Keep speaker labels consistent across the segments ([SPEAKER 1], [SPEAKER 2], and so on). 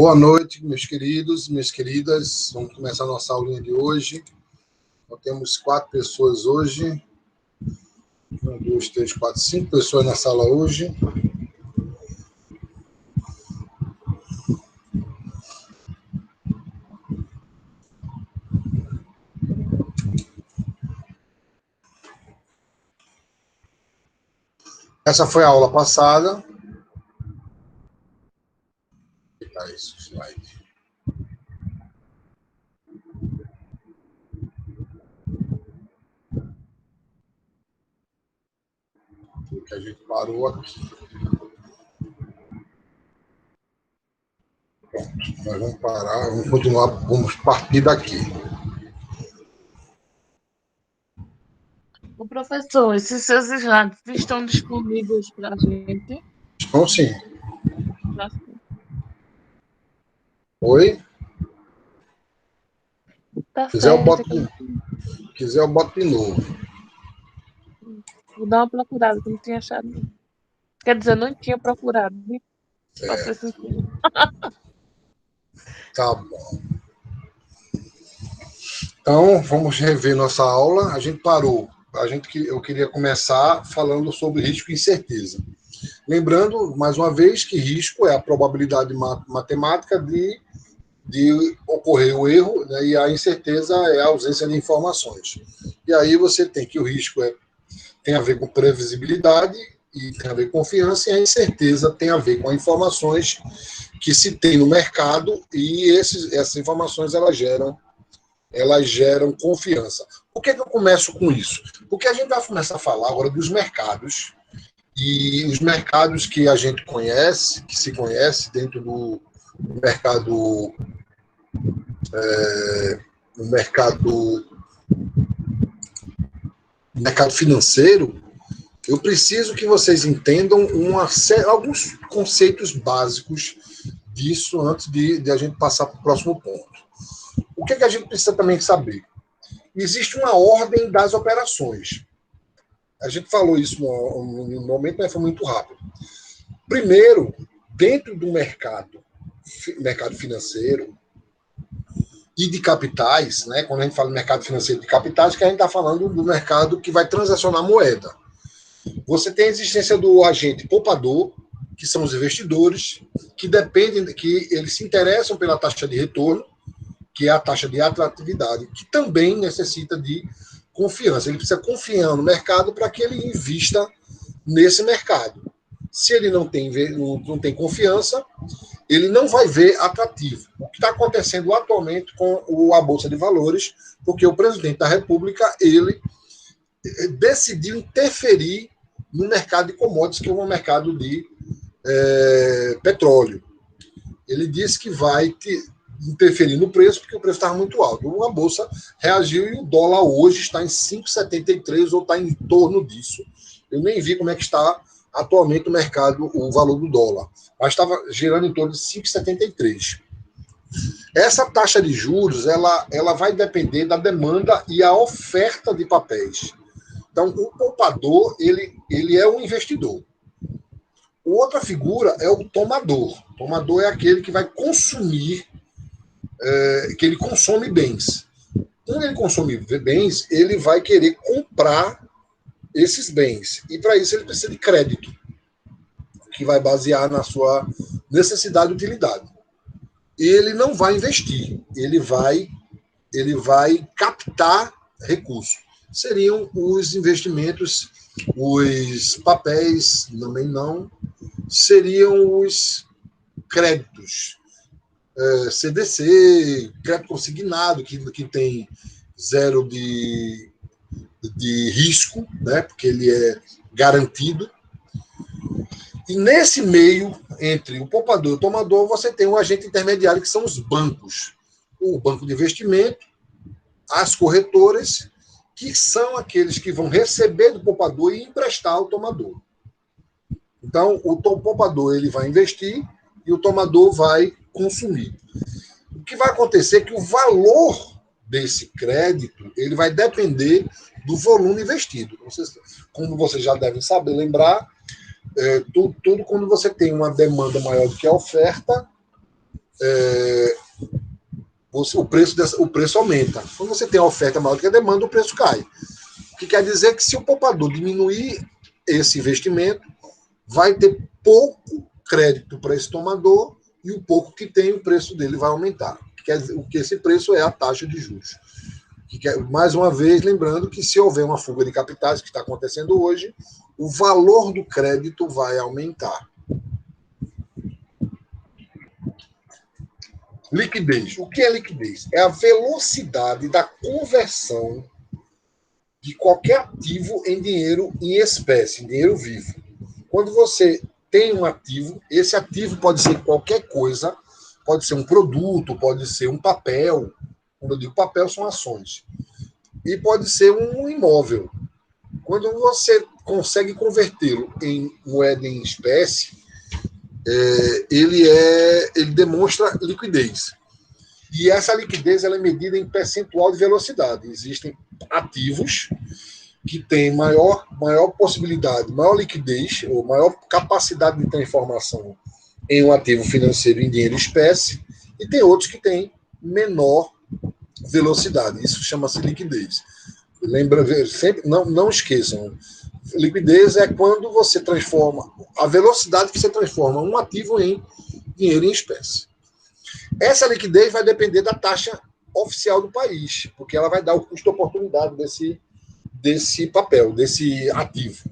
[SPEAKER 1] Boa noite, meus queridos, minhas queridas. Vamos começar a nossa aulinha de hoje. Nós temos 4 pessoas hoje. 1, 2, 3, 4, 5 pessoas na sala hoje. Essa foi a aula passada. Esse slide. Que a gente parou aqui. Pronto, nós vamos parar, vamos continuar, vamos partir daqui.
[SPEAKER 2] O professor, esses seus slides estão disponíveis para a gente?
[SPEAKER 1] Então, sim. Oi?
[SPEAKER 2] Tá
[SPEAKER 1] Quiser,
[SPEAKER 2] certo.
[SPEAKER 1] eu boto de novo.
[SPEAKER 2] Vou dar uma procurada, que eu não tinha achado. Quer dizer, eu não tinha procurado, né? Pra ser sincero.
[SPEAKER 1] Tá bom. Então, vamos rever nossa aula. A gente parou. Eu queria começar falando sobre risco e incerteza. Lembrando, mais uma vez, que risco é a probabilidade matemática de ocorrer o erro, né, e a incerteza é a ausência de informações. E aí você tem que o risco tem a ver com previsibilidade e tem a ver com confiança, e a incerteza tem a ver com informações que se tem no mercado, e essas informações elas geram confiança. Por que eu começo com isso? Porque a gente vai começar a falar agora dos mercados, e os mercados que a gente conhece, que se conhece dentro do mercado, no mercado financeiro, eu preciso que vocês entendam alguns conceitos básicos disso antes de a gente passar para o próximo ponto. O que a gente precisa também saber? Existe uma ordem das operações. A gente falou isso no momento, mas foi muito rápido. Primeiro, dentro do mercado financeiro e de capitais, né? Quando a gente fala de mercado financeiro de capitais, que a gente está falando do mercado que vai transacionar moeda. Você tem a existência do agente poupador, que são os investidores, que dependem, que eles se interessam pela taxa de retorno, que é a taxa de atratividade, que também necessita de confiança. Ele precisa confiar no mercado para que ele invista nesse mercado. Se ele não tem confiança, ele não vai ver atrativo. O que está acontecendo atualmente com a Bolsa de Valores, porque o presidente da República, ele decidiu interferir no mercado de commodities, que é um mercado de petróleo. Ele disse que vai interferir no preço, porque o preço estava muito alto. A Bolsa reagiu e o dólar hoje está em 5,73 ou está em torno disso. Eu nem vi como é que está atualmente o mercado, o valor do dólar, mas estava girando em torno de 5,73. Essa taxa de juros, ela vai depender da demanda e a oferta de papéis. Então, o poupador, ele é um investidor. Outra figura é o tomador. O tomador é aquele que vai consumir, que ele consome bens. Quando ele consome bens, ele vai querer comprar esses bens. E para isso ele precisa de crédito, que vai basear na sua necessidade e utilidade. E ele não vai investir, ele vai captar recursos. Seriam os investimentos, os papéis, também não, seriam os créditos. CDC, crédito consignado, que tem zero de risco, né, porque ele é garantido. E nesse meio, entre o poupador e o tomador, você tem um agente intermediário, que são os bancos. O banco de investimento, as corretoras, que são aqueles que vão receber do poupador e emprestar ao tomador. Então, o poupador ele vai investir e o tomador vai consumir. O que vai acontecer é que o valor desse crédito ele vai depender do volume investido. Como vocês já devem saber, lembrar, tudo quando você tem uma demanda maior do que a oferta, o preço aumenta. Quando você tem a oferta maior do que a demanda, o preço cai. O que quer dizer que se o poupador diminuir esse investimento, vai ter pouco crédito para esse tomador e o pouco que tem, o preço dele vai aumentar. O que esse preço é a taxa de juros. Mais uma vez, lembrando que se houver uma fuga de capitais, que está acontecendo hoje, o valor do crédito vai aumentar. Liquidez. O que é liquidez? É a velocidade da conversão de qualquer ativo em dinheiro em espécie, em dinheiro vivo. Quando você tem um ativo, esse ativo pode ser qualquer coisa, pode ser um produto, pode ser um papel. Quando eu digo papel, são ações. E pode ser um imóvel. Quando você consegue convertê-lo em moeda em espécie, ele demonstra liquidez. E essa liquidez ela é medida em percentual de velocidade. Existem ativos que têm maior possibilidade, maior liquidez, ou maior capacidade de transformação em um ativo financeiro em dinheiro em espécie, e tem outros que têm menor velocidade. Isso chama-se liquidez. Lembra, sempre, não esqueçam, liquidez é quando você transforma, a velocidade que você transforma um ativo em dinheiro em espécie. Essa liquidez vai depender da taxa oficial do país, porque ela vai dar o custo de oportunidade desse papel, desse ativo.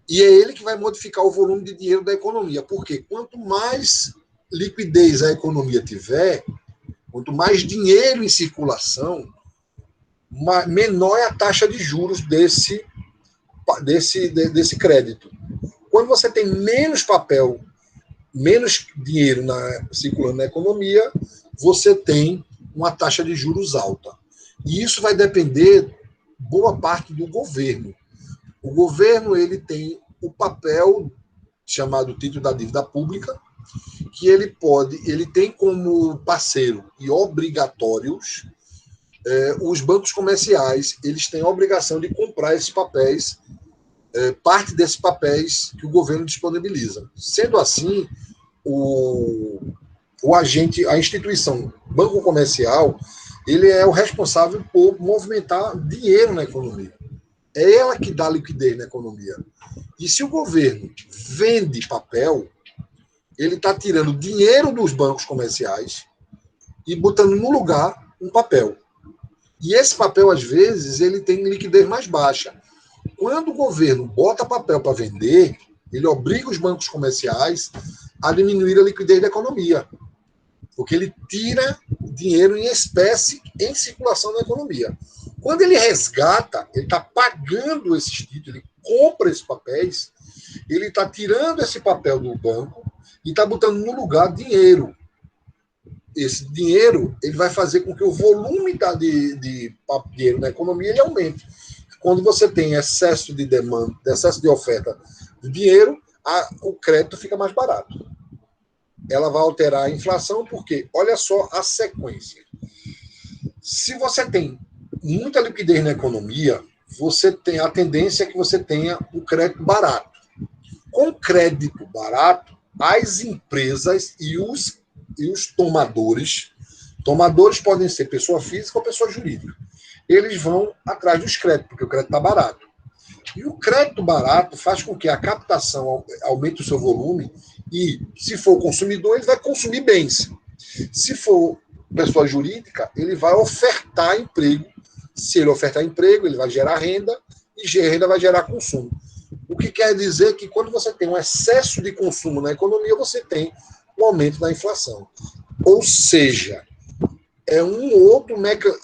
[SPEAKER 1] E é ele que vai modificar o volume de dinheiro da economia, porque quanto mais liquidez a economia tiver, quanto mais dinheiro em circulação, menor é a taxa de juros desse crédito. Quando você tem menos papel, menos dinheiro circulando na economia, você tem uma taxa de juros alta. E isso vai depender boa parte do governo. O governo ele tem o papel chamado título da dívida pública, que ele tem como parceiro e obrigatórios os bancos comerciais. Eles têm a obrigação de comprar esses papéis, parte desses papéis que o governo disponibiliza. Sendo assim, o agente, a instituição banco comercial, ele é o responsável por movimentar dinheiro na economia. É ela que dá liquidez na economia. E se o governo vende papel, ele está tirando dinheiro dos bancos comerciais e botando no lugar um papel. E esse papel, às vezes, ele tem liquidez mais baixa. Quando o governo bota papel para vender, ele obriga os bancos comerciais a diminuir a liquidez da economia, porque ele tira dinheiro em espécie em circulação na economia. Quando ele resgata, ele está pagando esses títulos, ele compra esses papéis, ele está tirando esse papel do banco e está botando no lugar dinheiro. Esse dinheiro ele vai fazer com que o volume de dinheiro na economia ele aumente. Quando você tem excesso de demanda, excesso de oferta de dinheiro, o crédito fica mais barato. Ela vai alterar a inflação, porque olha só a sequência. Se você tem muita liquidez na economia, você tem a tendência que você tenha um crédito barato. Com crédito barato, as empresas e os tomadores podem ser pessoa física ou pessoa jurídica, eles vão atrás dos créditos, porque o crédito está barato. E o crédito barato faz com que a captação aumente o seu volume e, se for consumidor, ele vai consumir bens. Se for pessoa jurídica, ele vai ofertar emprego. Se ele ofertar emprego, ele vai gerar renda e a renda vai gerar consumo. O que quer dizer que quando você tem um excesso de consumo na economia, você tem um aumento da inflação. Ou seja,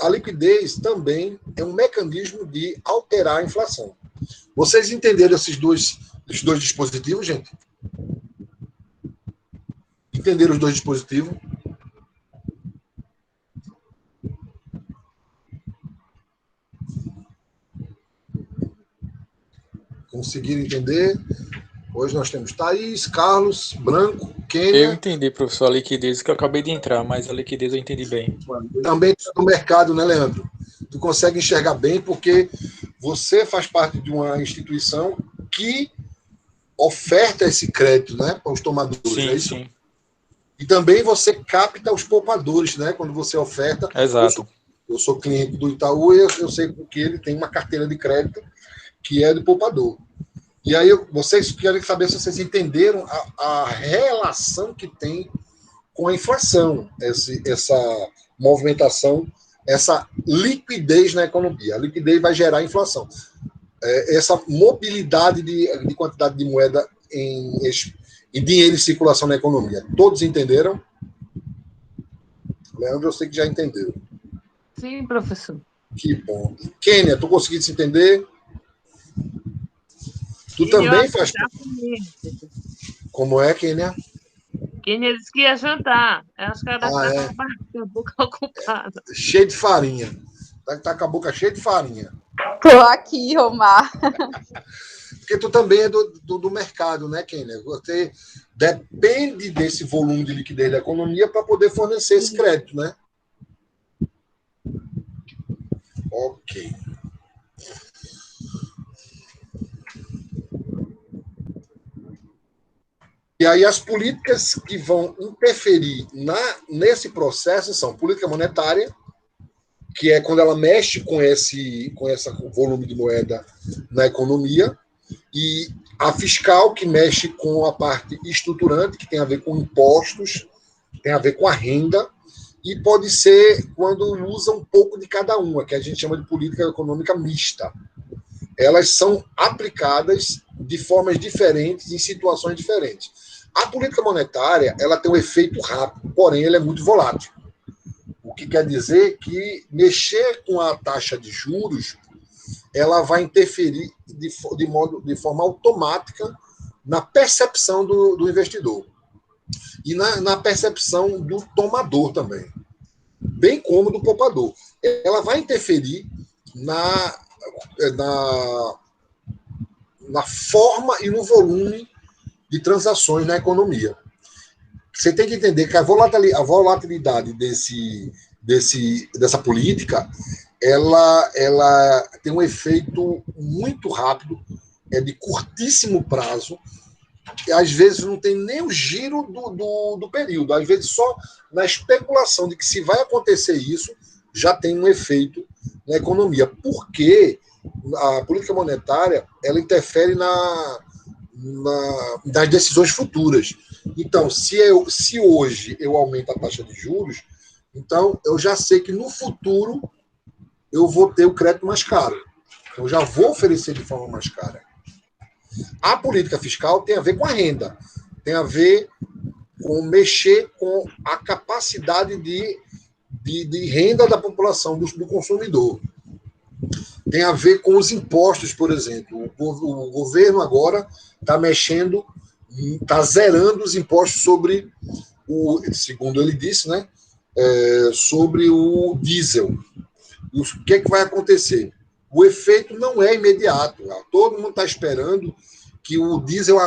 [SPEAKER 1] a liquidez também é um mecanismo de alterar a inflação. Vocês entenderam esses dois dispositivos, gente? Entenderam os dois dispositivos? Conseguiram entender? Hoje nós temos Thaís, Carlos, Branco, Kênia.
[SPEAKER 3] Eu entendi, professor, a liquidez, que eu acabei de entrar, mas a liquidez eu entendi bem.
[SPEAKER 1] Também no mercado, né, Leandro? Tu consegue enxergar bem porque você faz parte de uma instituição que oferta esse crédito, né, para os tomadores.
[SPEAKER 3] Sim,
[SPEAKER 1] é isso?
[SPEAKER 3] sim.
[SPEAKER 1] E também você capta os poupadores, né? Quando você oferta.
[SPEAKER 3] Exato.
[SPEAKER 1] Eu sou cliente do Itaú e eu sei que ele tem uma carteira de crédito que é de poupador. E aí vocês querem saber se vocês entenderam a relação que tem com a inflação, essa movimentação, essa liquidez na economia. A liquidez vai gerar inflação. Essa mobilidade de quantidade de moeda em dinheiro em circulação na economia. Todos entenderam? Leandro, eu sei que já entendeu.
[SPEAKER 2] Sim, professor.
[SPEAKER 1] Que bom. Kênia, tu conseguiste entender? Tu
[SPEAKER 2] E
[SPEAKER 1] também
[SPEAKER 2] eu
[SPEAKER 1] faz.
[SPEAKER 2] já comi.
[SPEAKER 1] Como é, Kênia?
[SPEAKER 2] Quem disse que ia jantar? Eu acho que ela
[SPEAKER 1] Ah,
[SPEAKER 2] deve
[SPEAKER 1] é.
[SPEAKER 2] estar com a boca ocupada.
[SPEAKER 1] Cheio de farinha. Tá com a boca cheia de farinha.
[SPEAKER 4] Tô aqui, Romar.
[SPEAKER 1] Porque tu também é do mercado, né, Kênia? Você depende desse volume de liquidez da economia para poder fornecer esse crédito, né? Ok. E aí as políticas que vão interferir nesse processo são política monetária, que é quando ela mexe com esse volume de moeda na economia, e a fiscal, que mexe com a parte estruturante, que tem a ver com impostos, tem a ver com a renda, e pode ser quando usa um pouco de cada uma, que a gente chama de política econômica mista. Elas são aplicadas de formas diferentes, em situações diferentes. A política monetária, ela tem um efeito rápido, porém ela é muito volátil. O que quer dizer que mexer com a taxa de juros, ela vai interferir de forma automática na percepção do investidor e na percepção do tomador também, bem como do poupador. Ela vai interferir na forma e no volume de transações na economia. Você tem que entender que a volatilidade dessa política, ela tem um efeito muito rápido, é de curtíssimo prazo, e às vezes não tem nem o giro do período, às vezes só na especulação de que se vai acontecer isso, já tem um efeito na economia, porque a política monetária, ela interfere nas decisões futuras. Então, se hoje eu aumento a taxa de juros, então eu já sei que no futuro eu vou ter o crédito mais caro. Então, eu já vou oferecer de forma mais cara. A política fiscal tem a ver com a renda, tem a ver com mexer com a capacidade de renda da população, do consumidor. Tem a ver com os impostos, por exemplo. O governo agora está mexendo, está zerando os impostos sobre segundo ele disse, né, sobre o diesel. O que é que vai acontecer? O efeito não é imediato. Todo mundo está esperando que o diesel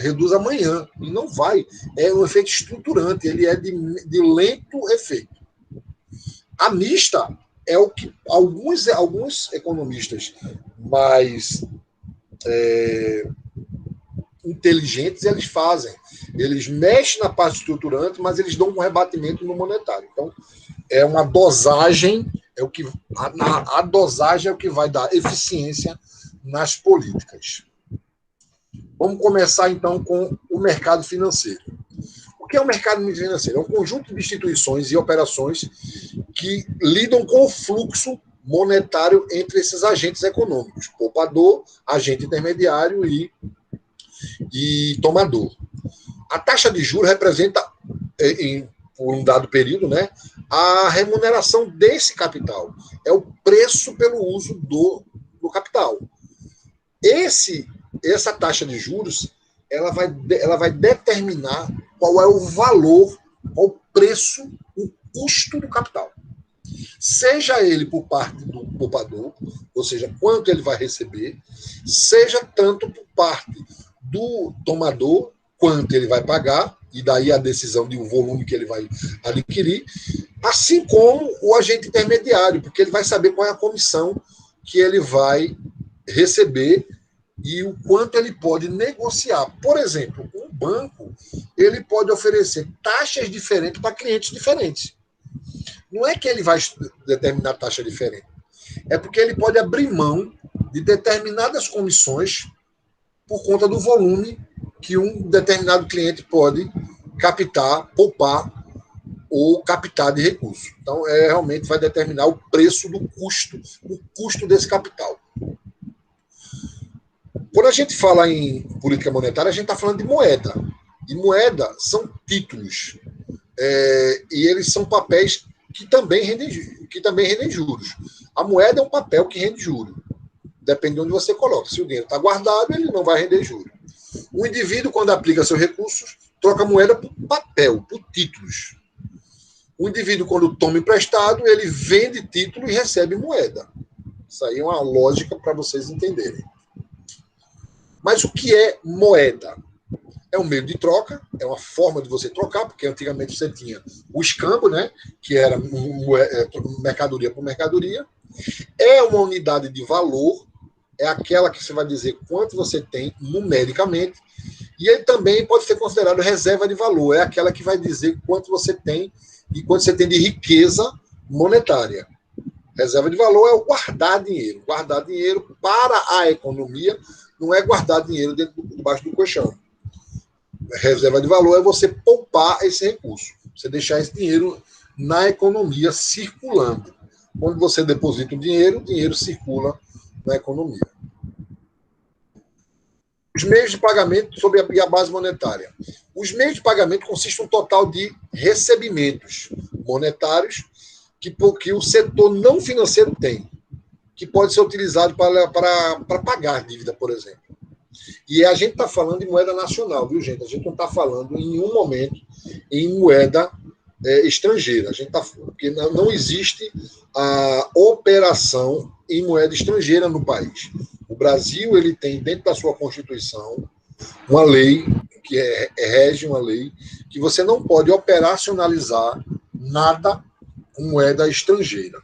[SPEAKER 1] reduza amanhã. E não vai. É um efeito estruturante. Ele é de lento efeito. A mista é o que alguns economistas mais inteligentes eles fazem. Eles mexem na parte estruturante, mas eles dão um rebatimento no monetário. Então, é uma dosagem, a dosagem é o que vai dar eficiência nas políticas. Vamos começar, então, com o mercado financeiro. O que é o mercado financeiro? É um conjunto de instituições e operações que lidam com o fluxo monetário entre esses agentes econômicos, poupador, agente intermediário e tomador. A taxa de juros representa, por um dado período, né, a remuneração desse capital. É o preço pelo uso do capital. Essa taxa de juros ela vai determinar qual é o valor, qual o preço, o custo do capital. Seja ele por parte do poupador, ou seja, quanto ele vai receber, seja tanto por parte do tomador, quanto ele vai pagar, e daí a decisão de um volume que ele vai adquirir, assim como o agente intermediário, porque ele vai saber qual é a comissão que ele vai receber e o quanto ele pode negociar. Por exemplo, um banco ele pode oferecer taxas diferentes para clientes diferentes. Não é que ele vai determinar taxa diferente. É porque ele pode abrir mão de determinadas comissões por conta do volume que um determinado cliente pode captar, poupar ou captar de recurso. Então, realmente vai determinar o preço do custo, o custo desse capital. Quando a gente fala em política monetária, a gente está falando de moeda. E moeda são títulos. E eles são papéis que também rendem juros. A moeda é um papel que rende juros. Depende de onde você coloca. Se o dinheiro está guardado, ele não vai render juros. O indivíduo, quando aplica seus recursos, troca a moeda por papel, por títulos. O indivíduo, quando toma emprestado, ele vende título e recebe moeda. Isso aí é uma lógica para vocês entenderem. Mas o que é moeda? É um meio de troca, é uma forma de você trocar, porque antigamente você tinha o escambo, né, que era mercadoria por mercadoria. É uma unidade de valor, é aquela que você vai dizer quanto você tem numericamente, e ele também pode ser considerado reserva de valor, é aquela que vai dizer quanto você tem e quanto você tem de riqueza monetária. Reserva de valor é o guardar dinheiro. Guardar dinheiro para a economia não é guardar dinheiro debaixo do colchão. Reserva de valor é você poupar esse recurso, você deixar esse dinheiro na economia circulando. Quando você deposita o dinheiro circula na economia. Os meios de pagamento sobre a base monetária. Os meios de pagamento consistem em um total de recebimentos monetários que o setor não financeiro tem, que pode ser utilizado para pagar dívida, por exemplo. E a gente está falando de moeda nacional, viu, gente? A gente não está falando em nenhum momento em moeda estrangeira. A gente tá, porque não existe a operação em moeda estrangeira no país. O Brasil ele tem dentro da sua Constituição uma lei que rege uma lei que você não pode operacionalizar nada com moeda estrangeira,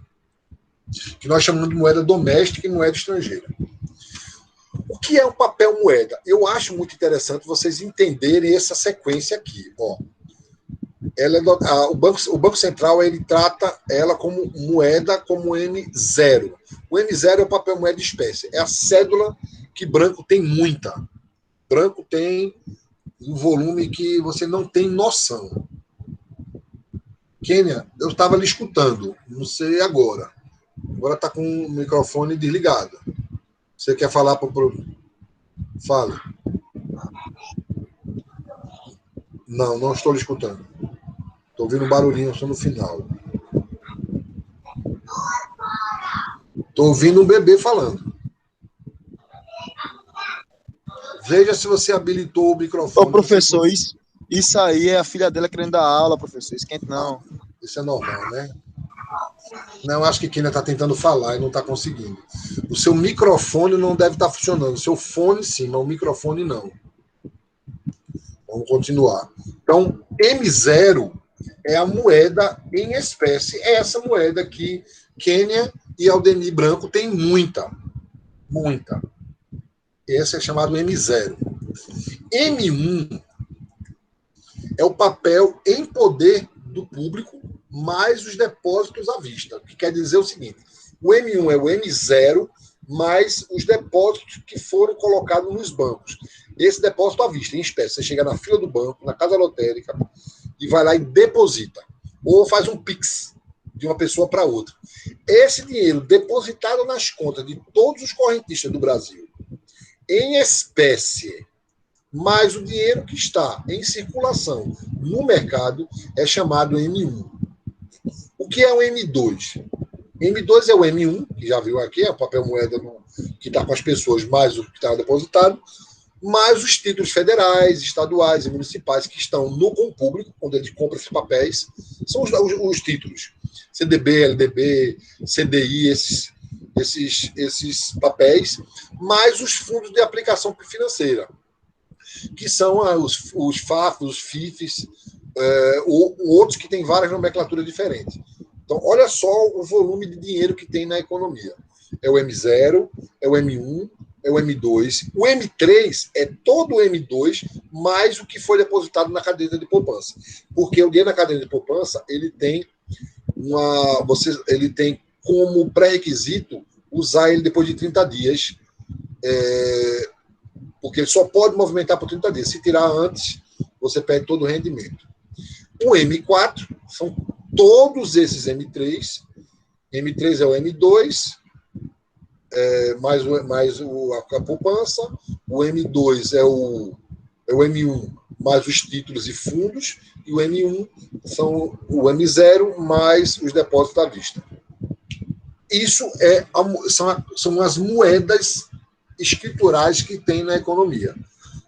[SPEAKER 1] que nós chamamos de moeda doméstica e moeda estrangeira. O que é o papel moeda? Eu acho muito interessante vocês entenderem essa sequência aqui. Ó. O Banco Central ele trata ela como moeda, como M0. O M0 é o papel moeda espécie. É a cédula que branco tem muita. Branco tem um volume que você não tem noção. Kênia, eu estava lhe escutando. Não sei agora. Agora está com o microfone desligado. Você quer falar para o... Fala. Não estou lhe escutando. Estou ouvindo um barulhinho só no final. Estou ouvindo um bebê falando. Veja se você habilitou o microfone.
[SPEAKER 5] Ô, professor, isso aí é a filha dela querendo dar aula, professor. Esquente não.
[SPEAKER 1] Isso é normal, né? Não, acho que Kina está tentando falar e não está conseguindo. O seu microfone não deve estar funcionando. O seu fone sim, mas o microfone não. Vamos continuar. Então, M0 é a moeda em espécie. É essa moeda que Kênia e Aldemir Branco têm muita. Muita. Esse é chamado M0. M1 é o papel em poder do público mais os depósitos à vista. O que quer dizer o seguinte: o M1 é o M0 mais os depósitos que foram colocados nos bancos. Esse depósito à vista, em espécie. Você chega na fila do banco, na casa lotérica, e vai lá e deposita. Ou faz um Pix de uma pessoa para outra. Esse dinheiro depositado nas contas de todos os correntistas do Brasil, em espécie, mais o dinheiro que está em circulação no mercado, é chamado M1. O que é o M2? M2 é o M1, que já viu aqui, é o papel moeda que está com as pessoas, mais o que está depositado, mais os títulos federais, estaduais e municipais que estão no com público, quando ele compra esses papéis, são os títulos. CDB, LDB, CDI, esses papéis, mais os fundos de aplicação financeira, que são os FAFs, os FIFs, ou outros que têm várias nomenclaturas diferentes. Então, olha só o volume de dinheiro que tem na economia. É o M0, é o M1, é o M2. O M3 é todo o M2 mais o que foi depositado na caderneta de poupança. Porque o dinheiro na caderneta de poupança, ele tem como pré-requisito usar ele depois de 30 dias, porque ele só pode movimentar por 30 dias. Se tirar antes, você perde todo o rendimento. O M4 são todos esses M3. M3 é o M2, mais a poupança. O M2 é o M1 mais os títulos e fundos. E o M1 são o M0 mais os depósitos à vista. Isso são as moedas escriturais que tem na economia.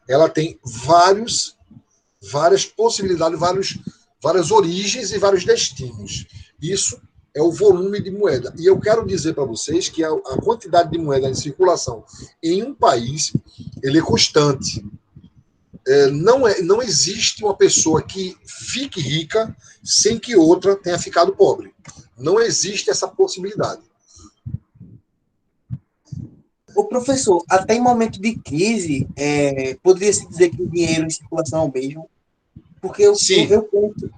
[SPEAKER 1] Ela tem várias possibilidades, várias origens e vários destinos. Isso é o volume de moeda. E eu quero dizer para vocês que a quantidade de moeda em circulação em um país ele é constante. Não existe uma pessoa que fique rica sem que outra tenha ficado pobre. Não existe essa possibilidade.
[SPEAKER 6] O professor, até em momento de crise, poderia-se dizer que o dinheiro em circulação é o mesmo? Porque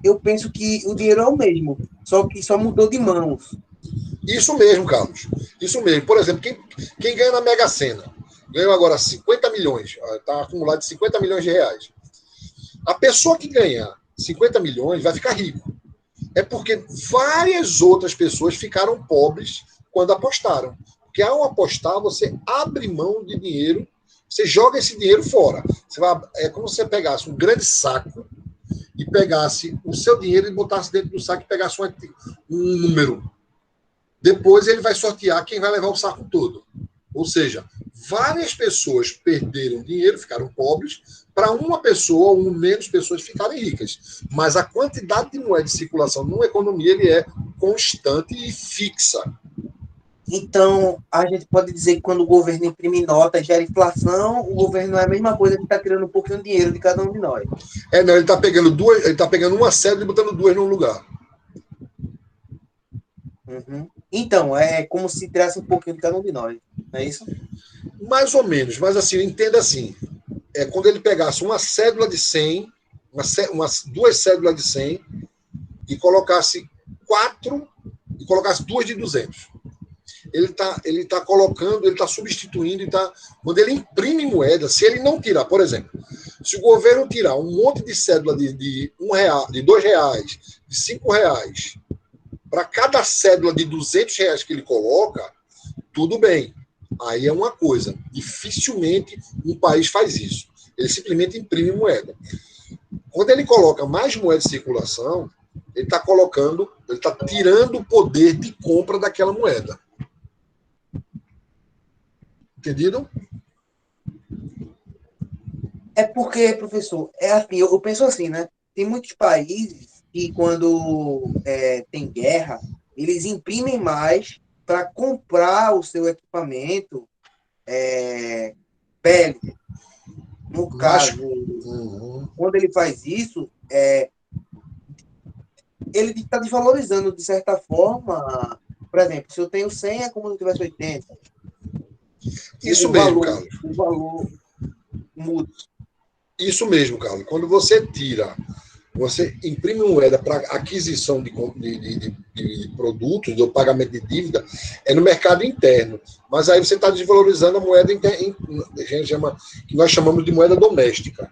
[SPEAKER 6] eu penso que o dinheiro é o mesmo, só que só mudou de mãos.
[SPEAKER 1] Isso mesmo, Carlos. Isso mesmo. Por exemplo, quem ganha na Mega Sena, ganhou agora 50 milhões, está acumulado de 50 milhões de reais. A pessoa que ganhar 50 milhões vai ficar rico. É porque várias outras pessoas ficaram pobres quando apostaram. Porque ao apostar, você abre mão de dinheiro, você joga esse dinheiro fora. É como se você pegasse um grande saco e pegasse o seu dinheiro e botasse dentro do saco e pegasse um número. Depois ele vai sortear quem vai levar o saco todo. Ou seja, várias pessoas perderam dinheiro, ficaram pobres, para uma pessoa ou menos pessoas ficarem ricas. Mas a quantidade de moeda de circulação numa economia ele é constante e fixa.
[SPEAKER 6] Então, a gente pode dizer que quando o governo imprime nota, gera inflação, o governo é a mesma coisa que está tirando um pouquinho de dinheiro de cada um de nós.
[SPEAKER 1] Não, ele está pegando uma cédula e botando duas no lugar.
[SPEAKER 6] Uhum. Então, é como se tirasse um pouquinho de cada um de nós, não é isso?
[SPEAKER 1] Mais ou menos, mas assim, entenda assim, quando ele pegasse uma cédula de 100, duas cédulas de 100 e colocasse duas de 200. Ele está colocando, ele está substituindo, quando ele imprime moeda, se ele não tirar, por exemplo, se o governo tirar um monte de cédula de R$1, de R$2, de R$5, para cada cédula de R$200 que ele coloca, tudo bem. Aí é uma coisa. Dificilmente um país faz isso. Ele simplesmente imprime moeda. Quando ele coloca mais moeda de circulação, ele está tirando o poder de compra daquela moeda. Entendido?
[SPEAKER 6] É porque, professor, assim, eu penso assim, né? Tem muitos países que, quando tem guerra, eles imprimem mais para comprar o seu equipamento bélico. No caso, quando ele faz isso, ele está desvalorizando, de certa forma. Por exemplo, se eu tenho 100, é como se eu tivesse 80.
[SPEAKER 1] Isso mesmo, Carlos.
[SPEAKER 6] O valor muda.
[SPEAKER 1] Isso mesmo, Carlos. Quando você imprime moeda para aquisição de produtos, ou pagamento de dívida, é no mercado interno. Mas aí você está desvalorizando a moeda que nós chamamos de moeda doméstica.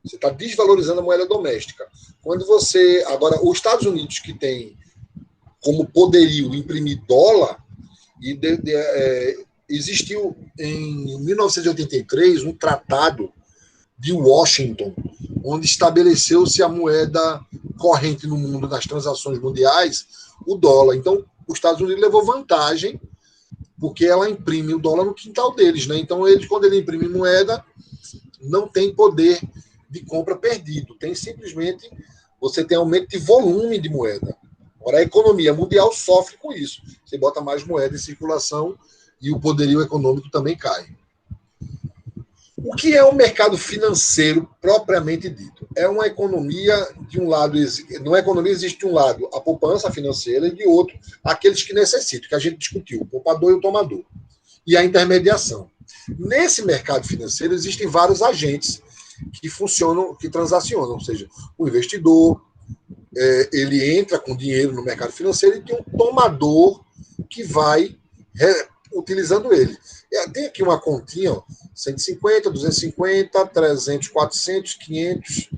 [SPEAKER 1] Você está desvalorizando a moeda doméstica. Agora, os Estados Unidos, que tem como poderio imprimir dólar, existiu em 1983 um tratado de Washington, onde estabeleceu-se a moeda corrente no mundo das transações mundiais, o dólar. Então, os Estados Unidos levou vantagem, porque ela imprime o dólar no quintal deles, né? Então, quando ele imprime moeda, não tem poder de compra perdido. Simplesmente, você tem aumento de volume de moeda. Agora, a economia mundial sofre com isso. Você bota mais moeda em circulação e o poderio econômico também cai. O que é o mercado financeiro propriamente dito? É uma economia, de um lado, na economia existe de um lado a poupança financeira e de outro aqueles que necessitam, que a gente discutiu, o poupador e o tomador. E a intermediação. Nesse mercado financeiro existem vários agentes que funcionam, que transacionam, ou seja, o investidor, ele entra com dinheiro no mercado financeiro e tem um tomador que vai utilizando ele. Tem aqui uma continha, ó, 150, 250, 300, 400, 500,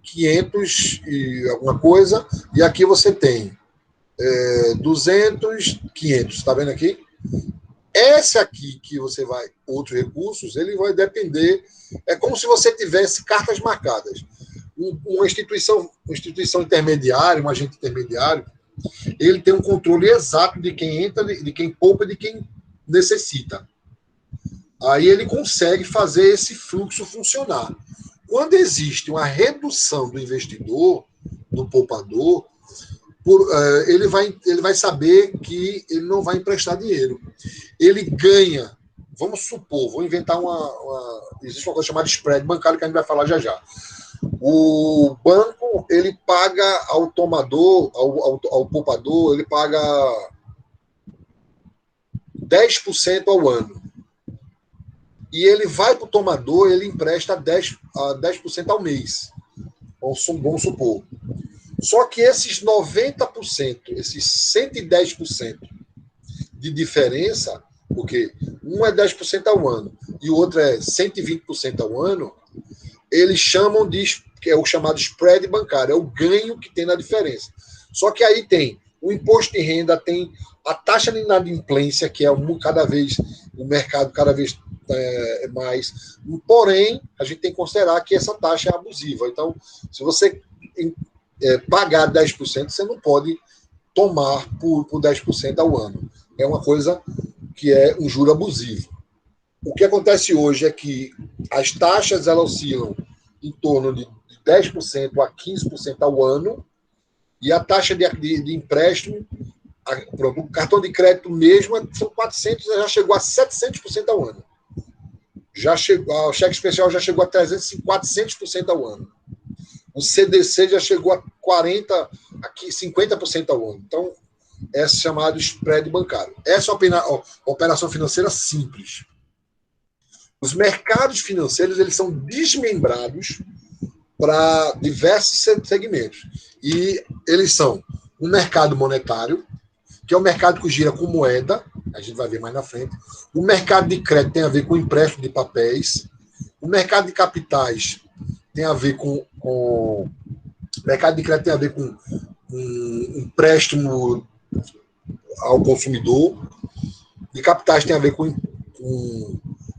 [SPEAKER 1] 500 e alguma coisa, e aqui você tem 200, 500, está vendo aqui? Esse aqui que você vai, outros recursos, ele vai depender, é como se você tivesse cartas marcadas. Uma instituição intermediária, um agente intermediário, ele tem um controle exato de quem entra, de quem poupa, de quem necessita. Aí ele consegue fazer esse fluxo funcionar. Quando existe uma redução do investidor, do poupador, ele vai saber que ele não vai emprestar dinheiro. Ele ganha, vamos supor, vou inventar existe uma coisa chamada spread bancário que a gente vai falar já já. O banco, ele paga ao tomador, ao poupador, ele paga 10% ao ano. E ele vai para o tomador, ele empresta 10% ao mês. Vamos supor. Só que esses 90%, esses 110% de diferença, porque um é 10% ao ano e o outro é 120% ao ano, eles chamam que é o chamado spread bancário, é o ganho que tem na diferença. Só que aí tem o imposto de renda, tem a taxa de inadimplência, que é o mercado cada vez mais. Porém, a gente tem que considerar que essa taxa é abusiva. Então, se você pagar 10%, você não pode tomar por 10% ao ano. É uma coisa que é um juro abusivo. O que acontece hoje é que as taxas elas oscilam em torno de 10% a 15% ao ano, e a taxa de empréstimo, o cartão de crédito mesmo, são 400%, já chegou a 700% ao ano. O cheque especial já chegou a 400% ao ano. O CDC já chegou a 40%, aqui 50% ao ano. Então, é chamado spread bancário. Essa é uma operação financeira simples. Os mercados financeiros eles são desmembrados para diversos segmentos. E eles são o mercado monetário, que é o mercado que gira com moeda, a gente vai ver mais na frente. O mercado de crédito tem a ver com empréstimo de papéis. O mercado de capitais tem a ver com o mercado de crédito tem a ver com empréstimo ao consumidor. De capitais tem a ver com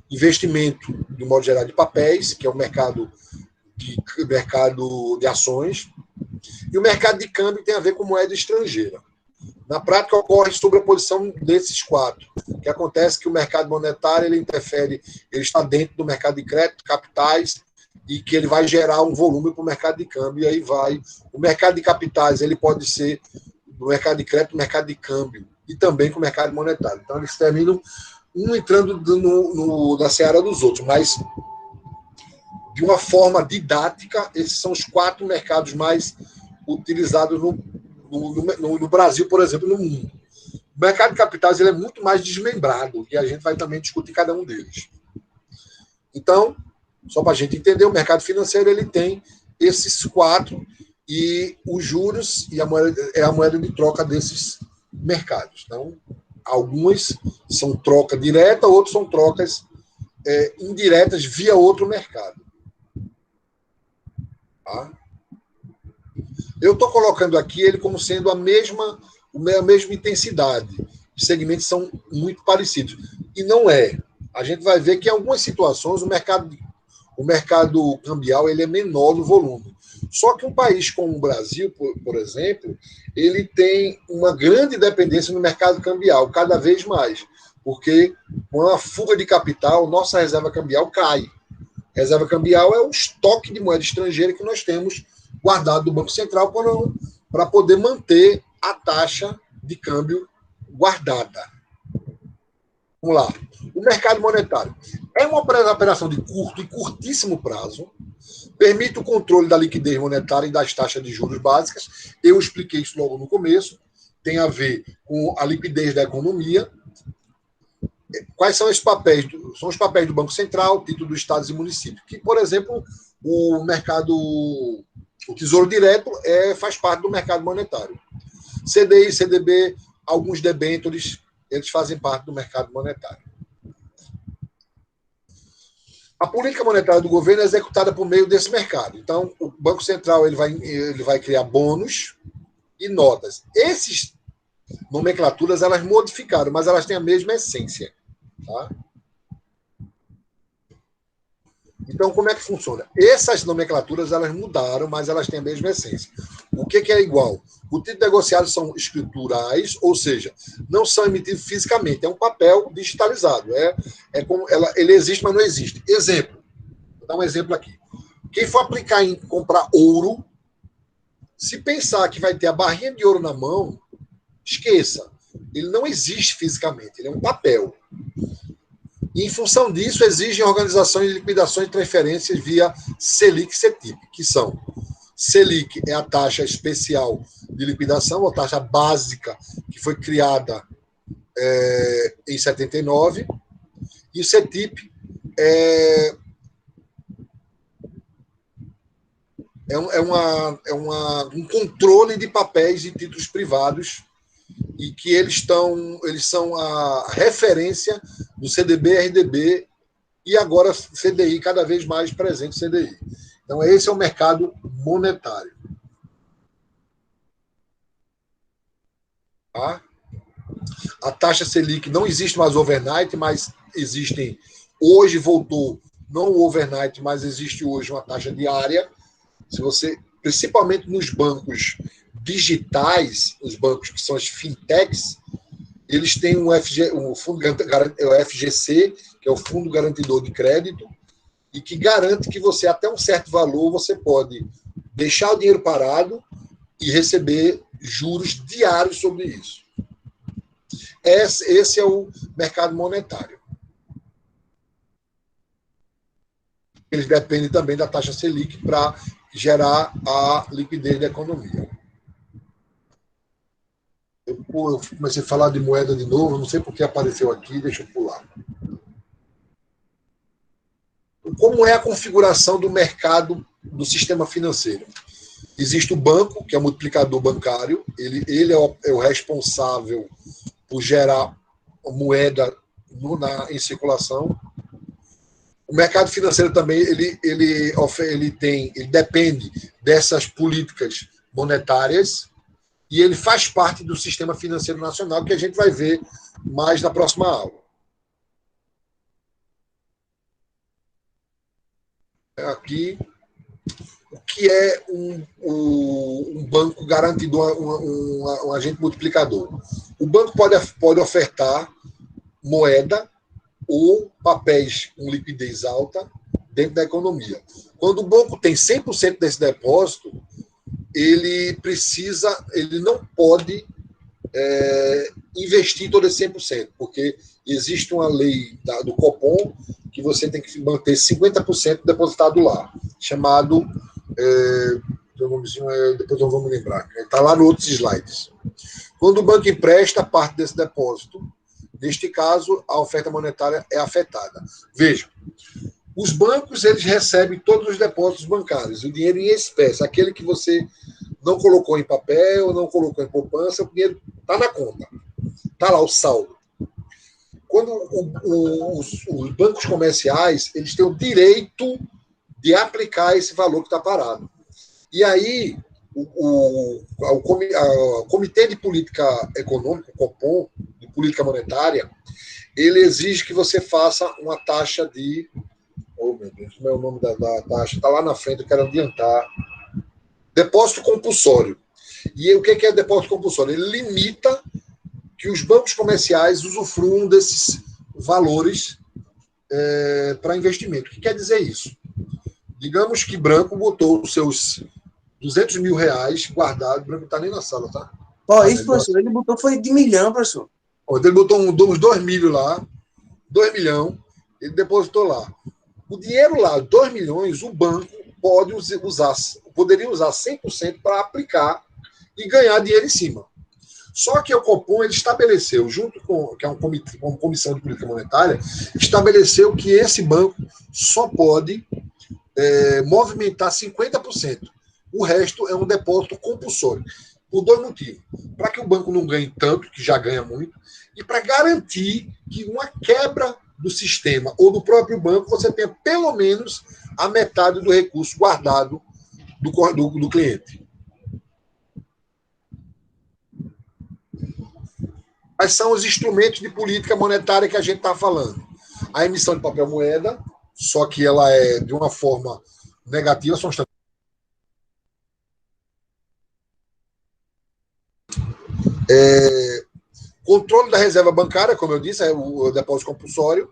[SPEAKER 1] investimento, de modo geral, de papéis, que é o mercado de ações. E o mercado de câmbio tem a ver com moeda estrangeira. Na prática, ocorre sobreposição desses quatro. O que acontece é que o mercado monetário ele interfere, ele está dentro do mercado de crédito, capitais, e que ele vai gerar um volume para o mercado de câmbio, e aí vai. O mercado de capitais ele pode ser do mercado de crédito, mercado de câmbio, e também com o mercado monetário. Então, eles terminam um entrando na seara dos outros, mas de uma forma didática, esses são os quatro mercados mais utilizados no Brasil, por exemplo, no mundo. O mercado de capitais ele é muito mais desmembrado, e a gente vai também discutir cada um deles. Então, só para a gente entender, o mercado financeiro ele tem esses quatro, e os juros e a moeda de troca desses mercados. Então, alguns são troca direta, outros são trocas indiretas via outro mercado. Tá? Eu estou colocando aqui ele como sendo a mesma intensidade. Os segmentos são muito parecidos. E não é. A gente vai ver que em algumas situações o mercado cambial ele é menor no volume. Só que um país como o Brasil, por exemplo, ele tem uma grande dependência no mercado cambial, cada vez mais. Porque com a fuga de capital, nossa reserva cambial cai. Reserva cambial é o estoque de moeda estrangeira que nós temos guardado do Banco Central para poder manter a taxa de câmbio guardada. Vamos lá. O mercado monetário é uma operação de curto e curtíssimo prazo, permite o controle da liquidez monetária e das taxas de juros básicas. Eu expliquei isso logo no começo. Tem a ver com a liquidez da economia. quais são esses papéis? São os papéis do Banco Central, título dos estados e municípios, que, por exemplo, o Tesouro Direto faz parte do mercado monetário. CDI, CDB, alguns debêntures, eles fazem parte do mercado monetário. A política monetária do governo é executada por meio desse mercado. Então, o Banco Central ele vai criar bônus e notas. Essas nomenclaturas, elas modificaram, mas elas têm a mesma essência. Tá? Então, como é que funciona? Essas nomenclaturas, elas mudaram, mas elas têm a mesma essência. O que é igual? Os títulos negociados são escriturais, ou seja, não são emitidos fisicamente. É um papel digitalizado. Como ele existe, mas não existe. Exemplo. Vou dar um exemplo aqui. Quem for aplicar em comprar ouro, se pensar que vai ter a barrinha de ouro na mão, esqueça. Ele não existe fisicamente. Ele é um papel. E, em função disso, exigem organizações de liquidações e transferências via Selic e CETIP, que são Selic é a taxa especial de liquidação, a taxa básica que foi criada em 79, e o CETIP um controle de papéis e títulos privados e que eles são a referência do CDB, RDB e agora CDI, cada vez mais presente CDI. Então, esse é o mercado monetário. Tá? A taxa Selic não existe mais overnight, mas existem. Hoje voltou, não o overnight, mas existe hoje uma taxa diária. Se você, principalmente nos bancos digitais, os bancos que são as fintechs, eles têm o FGC, que é o Fundo Garantidor de Crédito, e que garante que você, até um certo valor, você pode deixar o dinheiro parado e receber juros diários sobre isso. Esse é o mercado monetário. Eles dependem também da taxa Selic para gerar a liquidez da economia. Eu comecei a falar de moeda de novo, não sei por que apareceu aqui, deixa eu pular. Como é a configuração do mercado do sistema financeiro? Existe o banco, que é o multiplicador bancário, ele é o responsável por gerar moeda em circulação. O mercado financeiro também ele depende dessas políticas monetárias e ele faz parte do sistema financeiro nacional, que a gente vai ver mais na próxima aula. Aqui, o que é um banco garantidor, um agente multiplicador? O banco pode ofertar moeda ou papéis com liquidez alta dentro da economia. Quando o banco tem 100% desse depósito, ele não pode investir todo esse 100%, porque existe uma lei do Copom que você tem que manter 50% depositado lá, chamado, depois eu vou me lembrar, está lá no outros slides. Quando o banco empresta parte desse depósito, neste caso, a oferta monetária é afetada. Vejam, os bancos eles recebem todos os depósitos bancários, o dinheiro em espécie, aquele que você não colocou em papel, não colocou em poupança, o dinheiro está na conta, está lá o saldo. Quando os bancos comerciais eles têm o direito de aplicar esse valor que está parado. E aí, o Comitê de Política Econômica, o Copom, de Política Monetária, ele exige que você faça uma taxa de... Oh, meu Deus, como é o nome da taxa? Está lá na frente, eu quero adiantar. Depósito compulsório. E o que é depósito compulsório? Ele limita que os bancos comerciais usufruam desses valores para investimento. O que quer dizer isso? Digamos que Branco botou os seus 200 mil reais guardados. Branco não está nem na sala, tá?
[SPEAKER 6] Isso, professor, ele botou foi de milhão, professor.
[SPEAKER 1] Ele botou uns 2 milhões lá, 2 milhões, ele depositou lá. O dinheiro lá, 2 milhões, o banco poderia usar 100% para aplicar e ganhar dinheiro em cima. Só que o Copom ele estabeleceu, junto com que é uma comissão de política monetária, estabeleceu que esse banco só pode movimentar 50%. O resto é um depósito compulsório. Por dois motivos. Para que o banco não ganhe tanto, que já ganha muito, e para garantir que uma quebra do sistema ou do próprio banco você tenha pelo menos a metade do recurso guardado do cliente. Quais são os instrumentos de política monetária que a gente está falando? A emissão de papel moeda, só que ela é de uma forma negativa, são os controle da reserva bancária, como eu disse, é o depósito compulsório.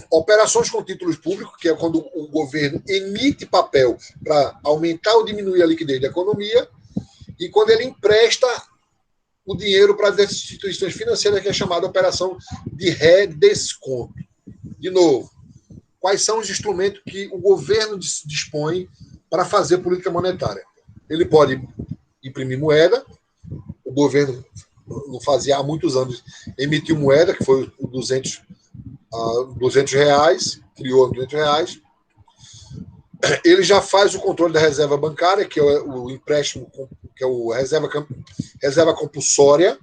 [SPEAKER 1] Operações com títulos públicos, que é quando o governo emite papel para aumentar ou diminuir a liquidez da economia, e quando ele empresta o dinheiro para as instituições financeiras, que é chamada operação de redesconto. De novo, quais são os instrumentos que o governo dispõe para fazer política monetária? Ele pode imprimir moeda, o governo não fazia há muitos anos, emitiu moeda, que foi o 200 reais, criou R$200. Ele já faz o controle da reserva bancária, que é o empréstimo, que é o reserva compulsória.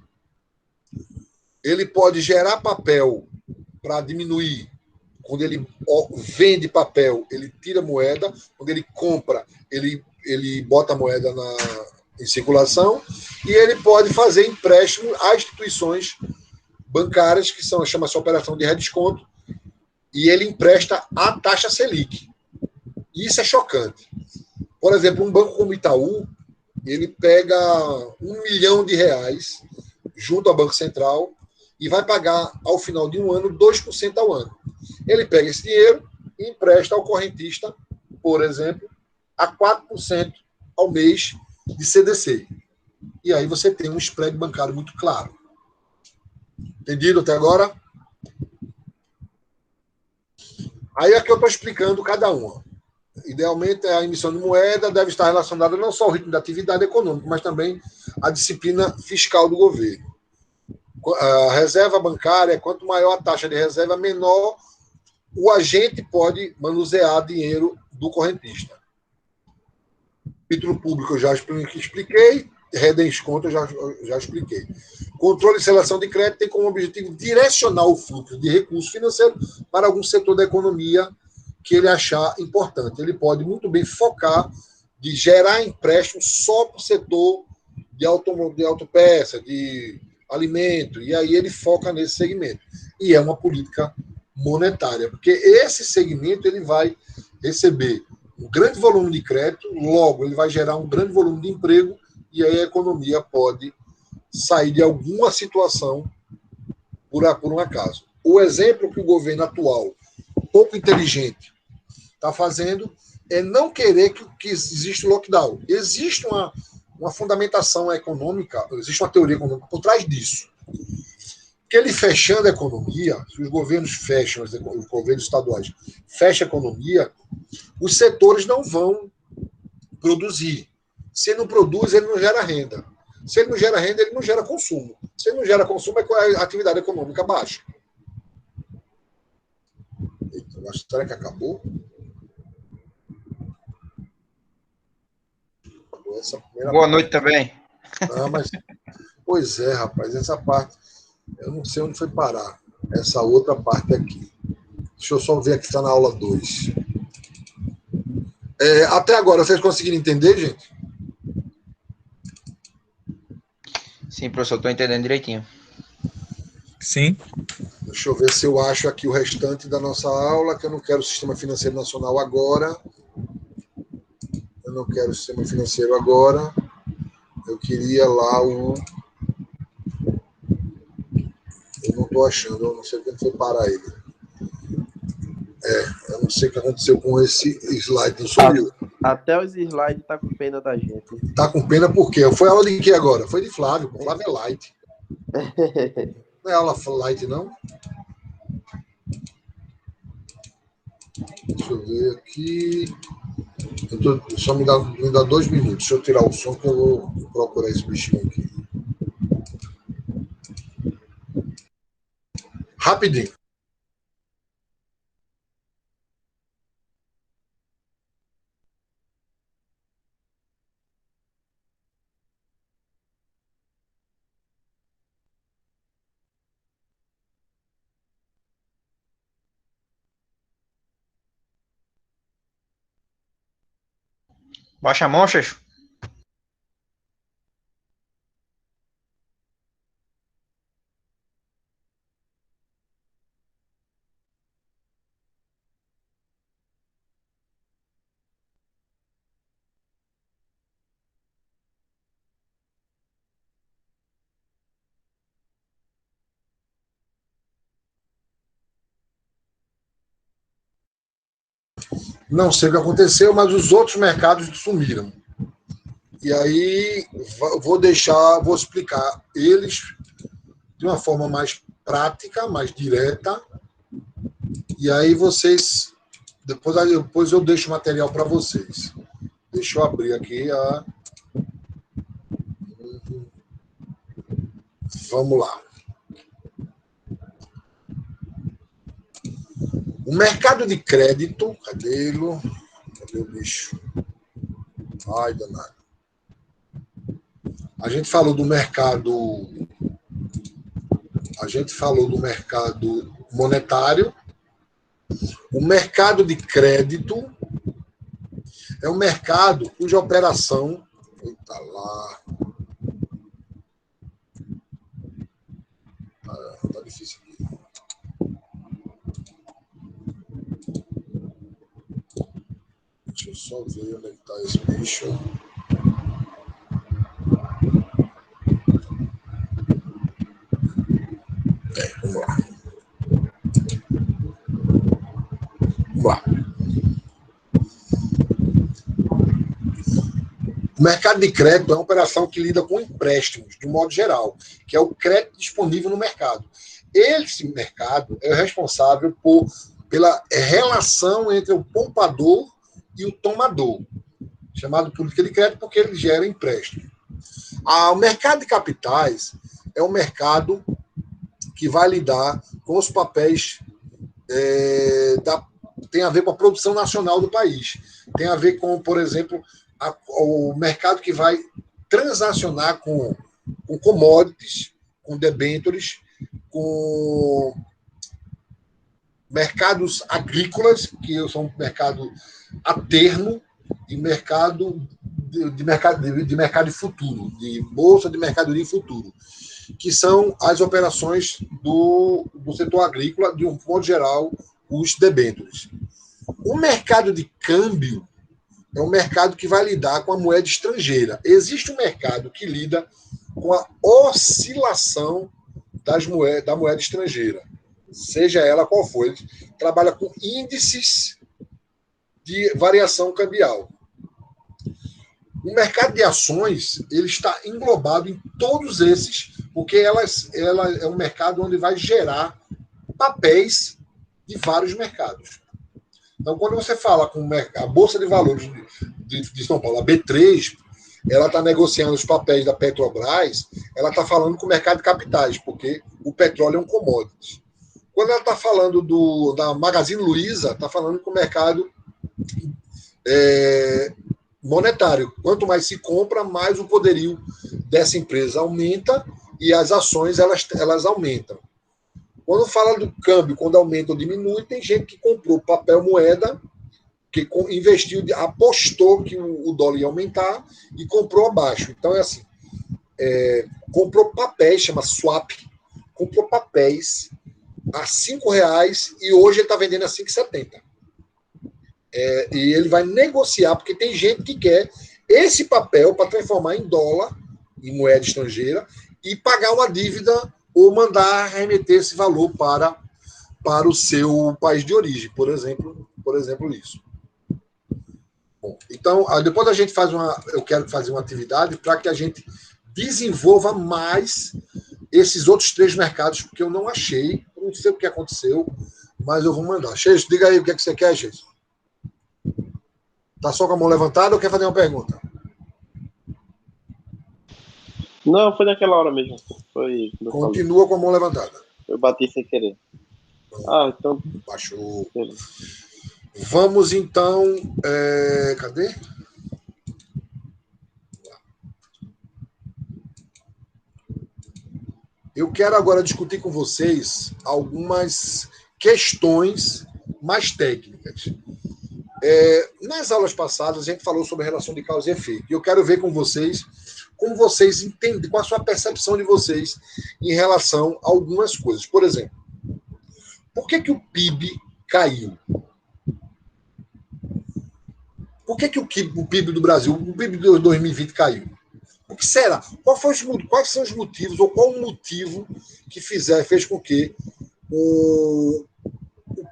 [SPEAKER 1] Ele pode gerar papel para diminuir. Quando ele vende papel, ele tira moeda. Quando ele compra, ele bota a moeda em circulação. E ele pode fazer empréstimo a instituições bancárias, que chama-se operação de redesconto, e ele empresta a taxa Selic. Isso é chocante. Por exemplo, um banco como Itaú, ele pega R$1 milhão junto ao Banco Central e vai pagar, ao final de um ano, 2% ao ano. Ele pega esse dinheiro e empresta ao correntista, por exemplo, a 4% ao mês de CDC. E aí você tem um spread bancário muito claro. Entendido até agora? Aí é que eu estou explicando cada uma. Idealmente, a emissão de moeda deve estar relacionada não só ao ritmo da atividade econômica, mas também à disciplina fiscal do governo. A reserva bancária, quanto maior a taxa de reserva, menor o agente pode manusear dinheiro do correntista. Título público eu já expliquei, redesconto eu já expliquei. Controle e seleção de crédito tem como objetivo direcionar o fluxo de recursos financeiros para algum setor da economia que ele achar importante. Ele pode muito bem focar de gerar empréstimo só para o setor de autopeça, de alimento, e aí ele foca nesse segmento. E é uma política monetária, porque esse segmento ele vai receber um grande volume de crédito, logo ele vai gerar um grande volume de emprego, e aí a economia pode sair de alguma situação por um acaso. O exemplo que o governo atual, pouco inteligente, está fazendo é não querer que exista lockdown. Existe uma fundamentação econômica, existe uma teoria econômica por trás disso. Porque ele fechando a economia, se os governos fecham, os governos estaduais fecham a economia, os setores não vão produzir. Se ele não produz, ele não gera renda. Se ele não gera renda, ele não gera consumo. Se ele não gera consumo, a atividade econômica baixa. Eita, será que acabou?
[SPEAKER 7] Boa noite também.
[SPEAKER 1] Não, mas... Pois é, rapaz, essa parte... Eu não sei onde foi parar. Essa outra parte aqui. Deixa eu só ver aqui, está na aula 2. Até agora, vocês conseguiram entender, gente?
[SPEAKER 7] Sim, professor, estou entendendo direitinho.
[SPEAKER 3] Sim.
[SPEAKER 1] Deixa eu ver se eu acho aqui o restante da nossa aula, que eu não quero o Sistema Financeiro Nacional agora. Eu não quero o Sistema Financeiro agora. Eu queria lá o... Eu não estou achando, eu não sei quem foi parar ele. Eu não sei o que aconteceu com esse slide, não sumiu.
[SPEAKER 8] Até os slides tá com pena da gente.
[SPEAKER 1] Tá com pena por quê? Foi aula de quê agora? Foi de Flávio. Flávio é light. Não é aula light, não? Deixa eu ver aqui. Só me dá 2 minutos. Deixa eu tirar o som que eu vou procurar esse bichinho aqui. Rapidinho.
[SPEAKER 7] Baixa a mão, Xexo.
[SPEAKER 1] Não sei o que aconteceu, mas os outros mercados sumiram. E aí vou explicar eles de uma forma mais prática, mais direta. E aí vocês depois eu deixo o material para vocês. Deixa eu abrir aqui a. Vamos lá. O mercado de crédito, cadê ele? Cadê o bicho? Ai, danado. A gente falou do mercado monetário. O mercado de crédito é um mercado cuja operação. Eita lá. Tá difícil aqui. Deixa eu só ver onde é que está esse bicho. Vamos lá. Vamos lá. O mercado de crédito é uma operação que lida com empréstimos, de um modo geral, que é o crédito disponível no mercado. Esse mercado é responsável pela relação entre o poupador e o tomador, chamado política de crédito porque ele gera empréstimo. O mercado de capitais é um mercado que vai lidar com os papéis tem a ver com a produção nacional do país. Tem a ver com, por exemplo, o mercado que vai transacionar com commodities, com debêntures, com mercados agrícolas, que são mercado a termo, e mercado de futuro, de bolsa de mercadoria futuro, que são as operações do setor agrícola, de um modo geral, os debêntures. O mercado de câmbio é um mercado que vai lidar com a moeda estrangeira. Existe um mercado que lida com a oscilação da moeda estrangeira, seja ela qual for. Ele trabalha com índices de variação cambial. O mercado de ações ele está englobado em todos esses, porque ela é um mercado onde vai gerar papéis de vários mercados. Então, quando você fala com a Bolsa de Valores de São Paulo, a B3, ela está negociando os papéis da Petrobras, ela está falando com o mercado de capitais, porque o petróleo é um commodity. Quando ela está falando da Magazine Luiza, está falando com o mercado monetário. Quanto mais se compra, mais o poderio dessa empresa aumenta e as ações elas aumentam. Quando fala do câmbio, quando aumenta ou diminui, tem gente que comprou papel moeda, que investiu, apostou que o dólar ia aumentar e comprou abaixo. Então é assim, comprou papéis, chama swap, comprou papéis a R$5 e hoje ele está vendendo a 5,70. E ele vai negociar, porque tem gente que quer esse papel para transformar em dólar, em moeda estrangeira, e pagar uma dívida ou mandar remeter esse valor para o seu país de origem, por exemplo isso. Bom, então, depois a gente eu quero fazer uma atividade para que a gente desenvolva mais esses outros 3 mercados, porque eu não achei, eu não sei o que aconteceu, mas eu vou mandar. Xês, diga aí o que você quer, Xês. Tá só com a mão levantada ou quer fazer uma pergunta?
[SPEAKER 8] Não, foi naquela hora mesmo. Foi.
[SPEAKER 1] Continua com a mão levantada.
[SPEAKER 8] Eu bati sem querer. Ah, então.
[SPEAKER 1] Baixou.
[SPEAKER 8] Beleza.
[SPEAKER 1] Vamos então. Cadê? Eu quero agora discutir com vocês algumas questões mais técnicas. Nas aulas passadas, a gente falou sobre a relação de causa e efeito. E eu quero ver com vocês como vocês entendem, qual a sua percepção de vocês em relação a algumas coisas. Por exemplo, por que o PIB caiu? Por que o PIB do Brasil, o PIB de 2020 caiu? O que será? Quais são os motivos, ou qual o motivo que fez com que o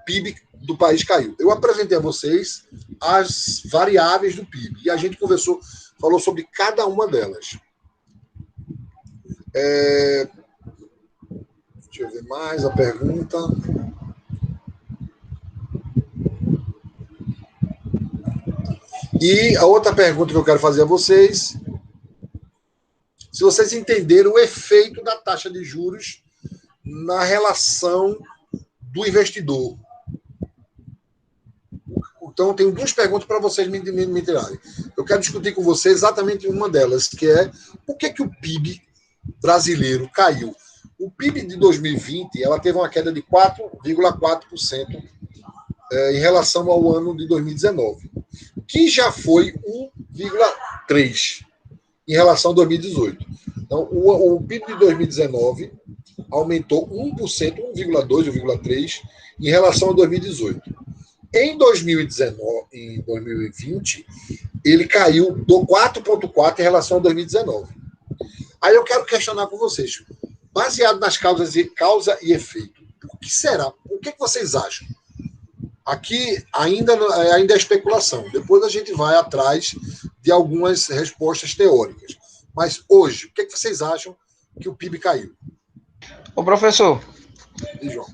[SPEAKER 1] PIB do país caiu? Eu apresentei a vocês as variáveis do PIB e a gente falou sobre cada uma delas. Deixa eu ver mais a pergunta. E a outra pergunta que eu quero fazer a vocês, se vocês entenderam o efeito da taxa de juros na relação do investidor. Então, eu tenho duas perguntas para vocês me tirarem. Eu quero discutir com vocês exatamente uma delas, que é por que o PIB brasileiro caiu. O PIB de 2020 ela teve uma queda de 4,4% em relação ao ano de 2019, que já foi 1,3% em relação a 2018. Então, o PIB de 2019 aumentou 1%, 1,2%, 1,3% em relação a 2018. Em 2020, ele caiu do 4,4% em relação a 2019. Aí eu quero questionar com vocês, baseado nas causas de causa e efeito, o que será? O que vocês acham? Aqui ainda é especulação. Depois a gente vai atrás de algumas respostas teóricas. Mas hoje, o que vocês acham que o PIB caiu?
[SPEAKER 7] Ô, professor,
[SPEAKER 1] E, João?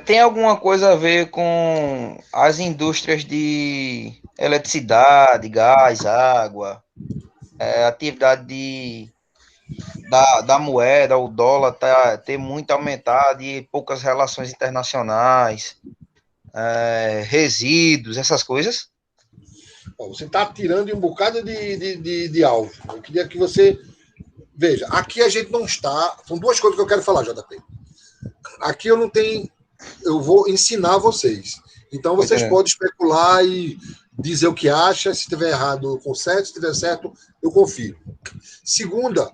[SPEAKER 7] tem alguma coisa a ver com as indústrias de eletricidade, gás, água, atividade da moeda, o dólar ter muito aumentado e poucas relações internacionais, resíduos, essas coisas?
[SPEAKER 1] Bom, você está tirando um bocado de alvo. Eu queria que você... Veja, aqui a gente não está... São duas coisas que eu quero falar, JP. Aqui eu não tenho... Eu vou ensinar vocês. Então vocês podem especular e dizer o que acha. Se estiver errado, eu conserto. Se estiver certo, eu confio. Segunda,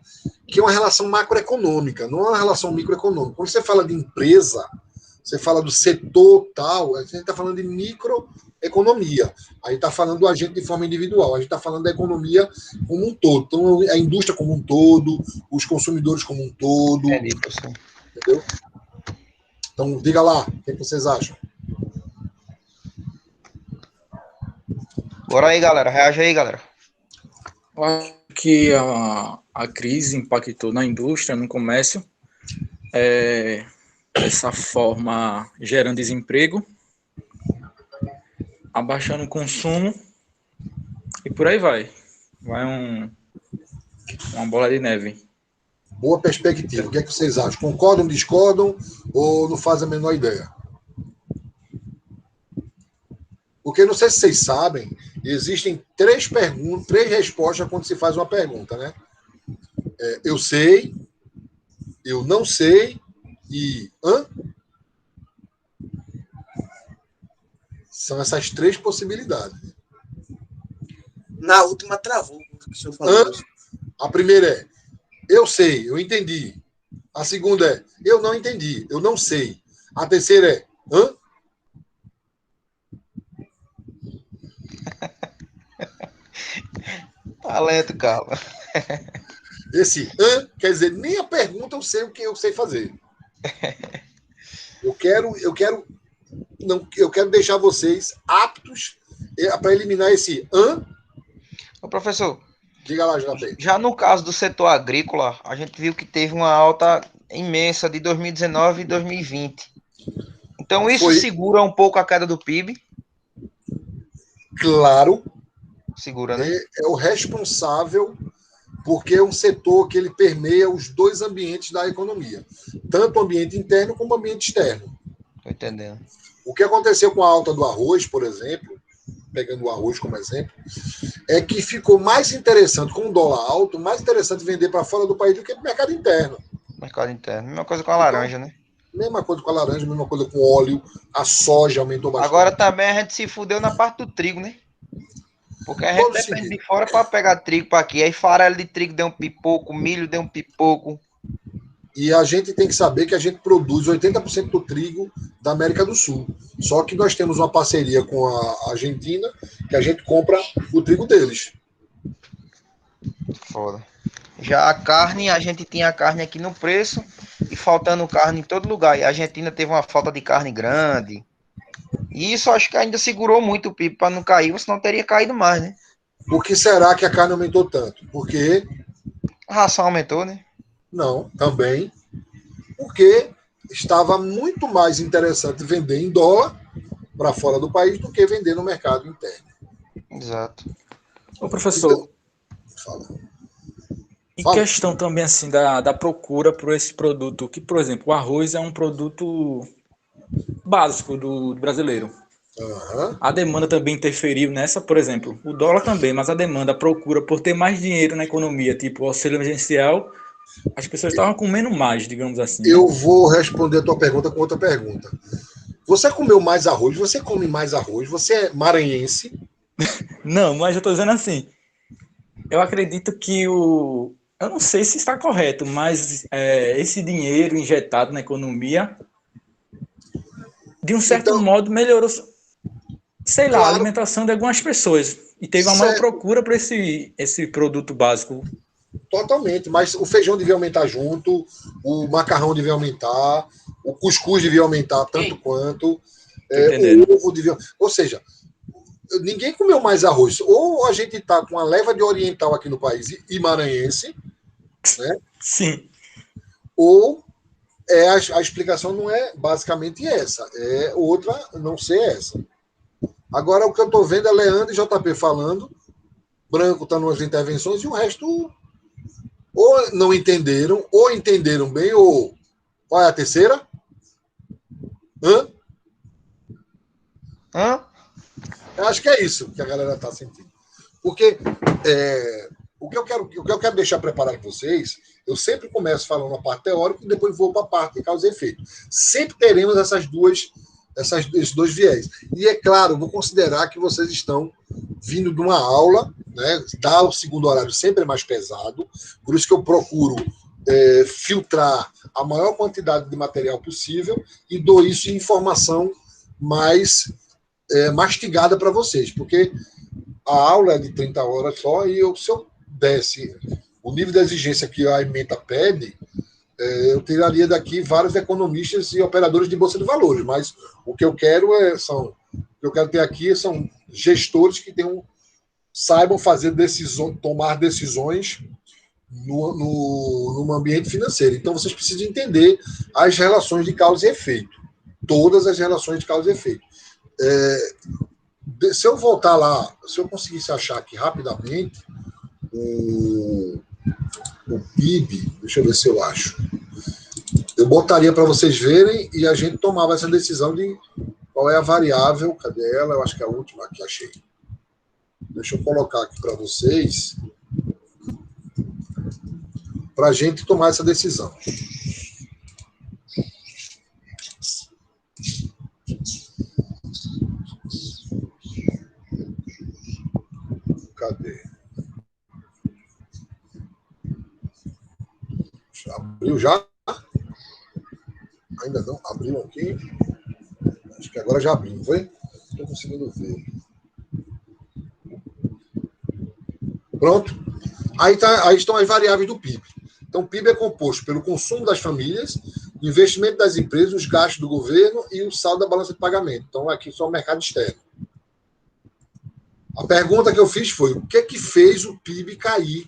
[SPEAKER 1] que é uma relação macroeconômica, não é uma relação microeconômica. Quando você fala de empresa, você fala do setor tal, a gente está falando de microeconomia. A gente está falando do agente de forma individual. A gente está falando da economia como um todo. Então, a indústria como um todo, os consumidores como um todo.
[SPEAKER 7] Entendi, professor.
[SPEAKER 1] Entendeu? Então, diga lá, o que vocês acham?
[SPEAKER 7] Bora aí, galera. Reage aí, galera.
[SPEAKER 3] Eu acho que a crise impactou na indústria, no comércio, dessa forma gerando desemprego, abaixando o consumo e por aí vai. Vai uma bola de neve.
[SPEAKER 1] Boa perspectiva. O que vocês acham? Concordam, discordam ou não fazem a menor ideia? Porque não sei se vocês sabem, existem três respostas quando se faz uma pergunta, né? Eu sei, eu não sei e são essas três possibilidades.
[SPEAKER 6] Na última travou o senhor falou.
[SPEAKER 1] A primeira é eu sei, eu entendi. A segunda é eu não entendi, eu não sei. A terceira é
[SPEAKER 7] Talento, calma.
[SPEAKER 1] Esse quer dizer, nem a pergunta eu sei o que eu sei fazer. Eu quero deixar vocês aptos para eliminar esse
[SPEAKER 7] Ô, professor,
[SPEAKER 1] Diga lá, JP.
[SPEAKER 7] já no caso do setor agrícola, a gente viu que teve uma alta imensa de 2019 e 2020. Então, isso segura um pouco a queda do PIB?
[SPEAKER 1] Claro.
[SPEAKER 7] Segura, né?
[SPEAKER 1] É o responsável, porque é um setor que ele permeia os dois ambientes da economia, tanto o ambiente interno como o ambiente externo.
[SPEAKER 7] Tô entendendo.
[SPEAKER 1] O que aconteceu com a alta do arroz, por exemplo, pegando o arroz como exemplo, é que ficou mais interessante, com o dólar alto, mais interessante vender para fora do país do que para o mercado interno.
[SPEAKER 7] Mercado interno. Mesma coisa com a laranja, né?
[SPEAKER 1] Mesma coisa com a laranja, mesma coisa com o óleo, a soja aumentou bastante.
[SPEAKER 7] Agora também a gente se fudeu na parte do trigo, né? Porque a gente
[SPEAKER 1] Todo
[SPEAKER 7] depende
[SPEAKER 1] seguinte.
[SPEAKER 7] de fora para pegar trigo para aqui. Aí farelo de trigo deu um pipoco, milho deu um pipoco.
[SPEAKER 1] E a gente tem que saber que a gente produz 80% do trigo da América do Sul. Só que nós temos uma parceria com a Argentina, que a gente compra o trigo deles.
[SPEAKER 7] Foda. Já a carne, a gente tinha a carne aqui no preço e faltando carne em todo lugar. E a Argentina teve uma falta de carne grande. E isso acho que ainda segurou muito o PIB para não cair, senão teria caído mais, né?
[SPEAKER 1] Por que será que a carne aumentou tanto? Porque,
[SPEAKER 7] A ração aumentou, né?
[SPEAKER 1] não, também, porque estava muito mais interessante vender em dólar para fora do país do que vender no mercado interno.
[SPEAKER 7] Exato.
[SPEAKER 3] Ô, professor,
[SPEAKER 1] Fala.
[SPEAKER 3] em
[SPEAKER 1] Fala.
[SPEAKER 3] questão também assim da procura por esse produto, que, por exemplo, o arroz é um produto básico do brasileiro.
[SPEAKER 1] Aham.
[SPEAKER 3] A demanda também interferiu nessa, por exemplo, o dólar também, mas a demanda, a procura por ter mais dinheiro na economia, tipo o auxílio emergencial, as pessoas estavam comendo mais, digamos assim, né?
[SPEAKER 1] Eu vou responder a tua pergunta com outra pergunta. Você comeu mais arroz? Você come mais arroz? Você é maranhense?
[SPEAKER 3] Não, mas eu estou dizendo assim, eu acredito que eu não sei se está correto, mas esse dinheiro injetado na economia, de um certo
[SPEAKER 1] Então,
[SPEAKER 3] modo, melhorou, sei lá, a
[SPEAKER 1] claro,
[SPEAKER 3] alimentação de algumas pessoas. E teve uma maior
[SPEAKER 1] certo,
[SPEAKER 3] procura para esse produto básico.
[SPEAKER 1] totalmente. Mas o feijão devia aumentar junto, o macarrão devia aumentar, o cuscuz devia aumentar tanto quanto,
[SPEAKER 3] Tô entendendo.
[SPEAKER 1] o ovo devia. Ou seja, ninguém comeu mais arroz. Ou a gente está com uma leva de oriental aqui no país e maranhense, né?
[SPEAKER 3] Sim,
[SPEAKER 1] Ou a explicação não é basicamente essa, é outra, não ser essa. Agora, o que eu estou vendo é Leandro e JP falando, Branco está nas intervenções e o resto ou não entenderam, ou entenderam bem, ou qual é a terceira? Hã?
[SPEAKER 7] Hã?
[SPEAKER 1] Eu acho que é isso que a galera está sentindo. Porque o que eu quero deixar preparado para vocês, eu sempre começo falando a parte teórica e depois vou para a parte de causa e efeito. Sempre teremos esses dois viés. E é claro, vou considerar que vocês estão vindo de uma aula, né? Dar o segundo horário sempre é mais pesado, por isso que eu procuro filtrar a maior quantidade de material possível e dou isso em informação mais mastigada para vocês, porque a aula é de 30 horas só e se eu desse o nível de exigência que a ementa pede, eu tiraria daqui vários economistas e operadores de bolsa de valores, mas o que eu quero ter aqui são gestores que saibam tomar decisões no ambiente financeiro. Então vocês precisam entender as relações de causa e efeito, todas as relações de causa e efeito. Se eu voltar lá, se eu conseguisse achar aqui rapidamente o PIB, deixa eu ver se eu acho. Eu botaria para vocês verem e a gente tomava essa decisão de qual é a variável. Cadê ela? Eu acho que é a última aqui, achei. Deixa eu colocar aqui para vocês, para a gente tomar essa decisão. Cadê? Abriu já? Ainda não? Abriu aqui? Acho que agora já abriu, não foi? Estou conseguindo ver. Pronto. Aí estão as variáveis do PIB. Então, o PIB é composto pelo consumo das famílias, o investimento das empresas, os gastos do governo e o saldo da balança de pagamento. Então, aqui só o mercado externo. A pergunta que eu fiz foi: o que fez o PIB cair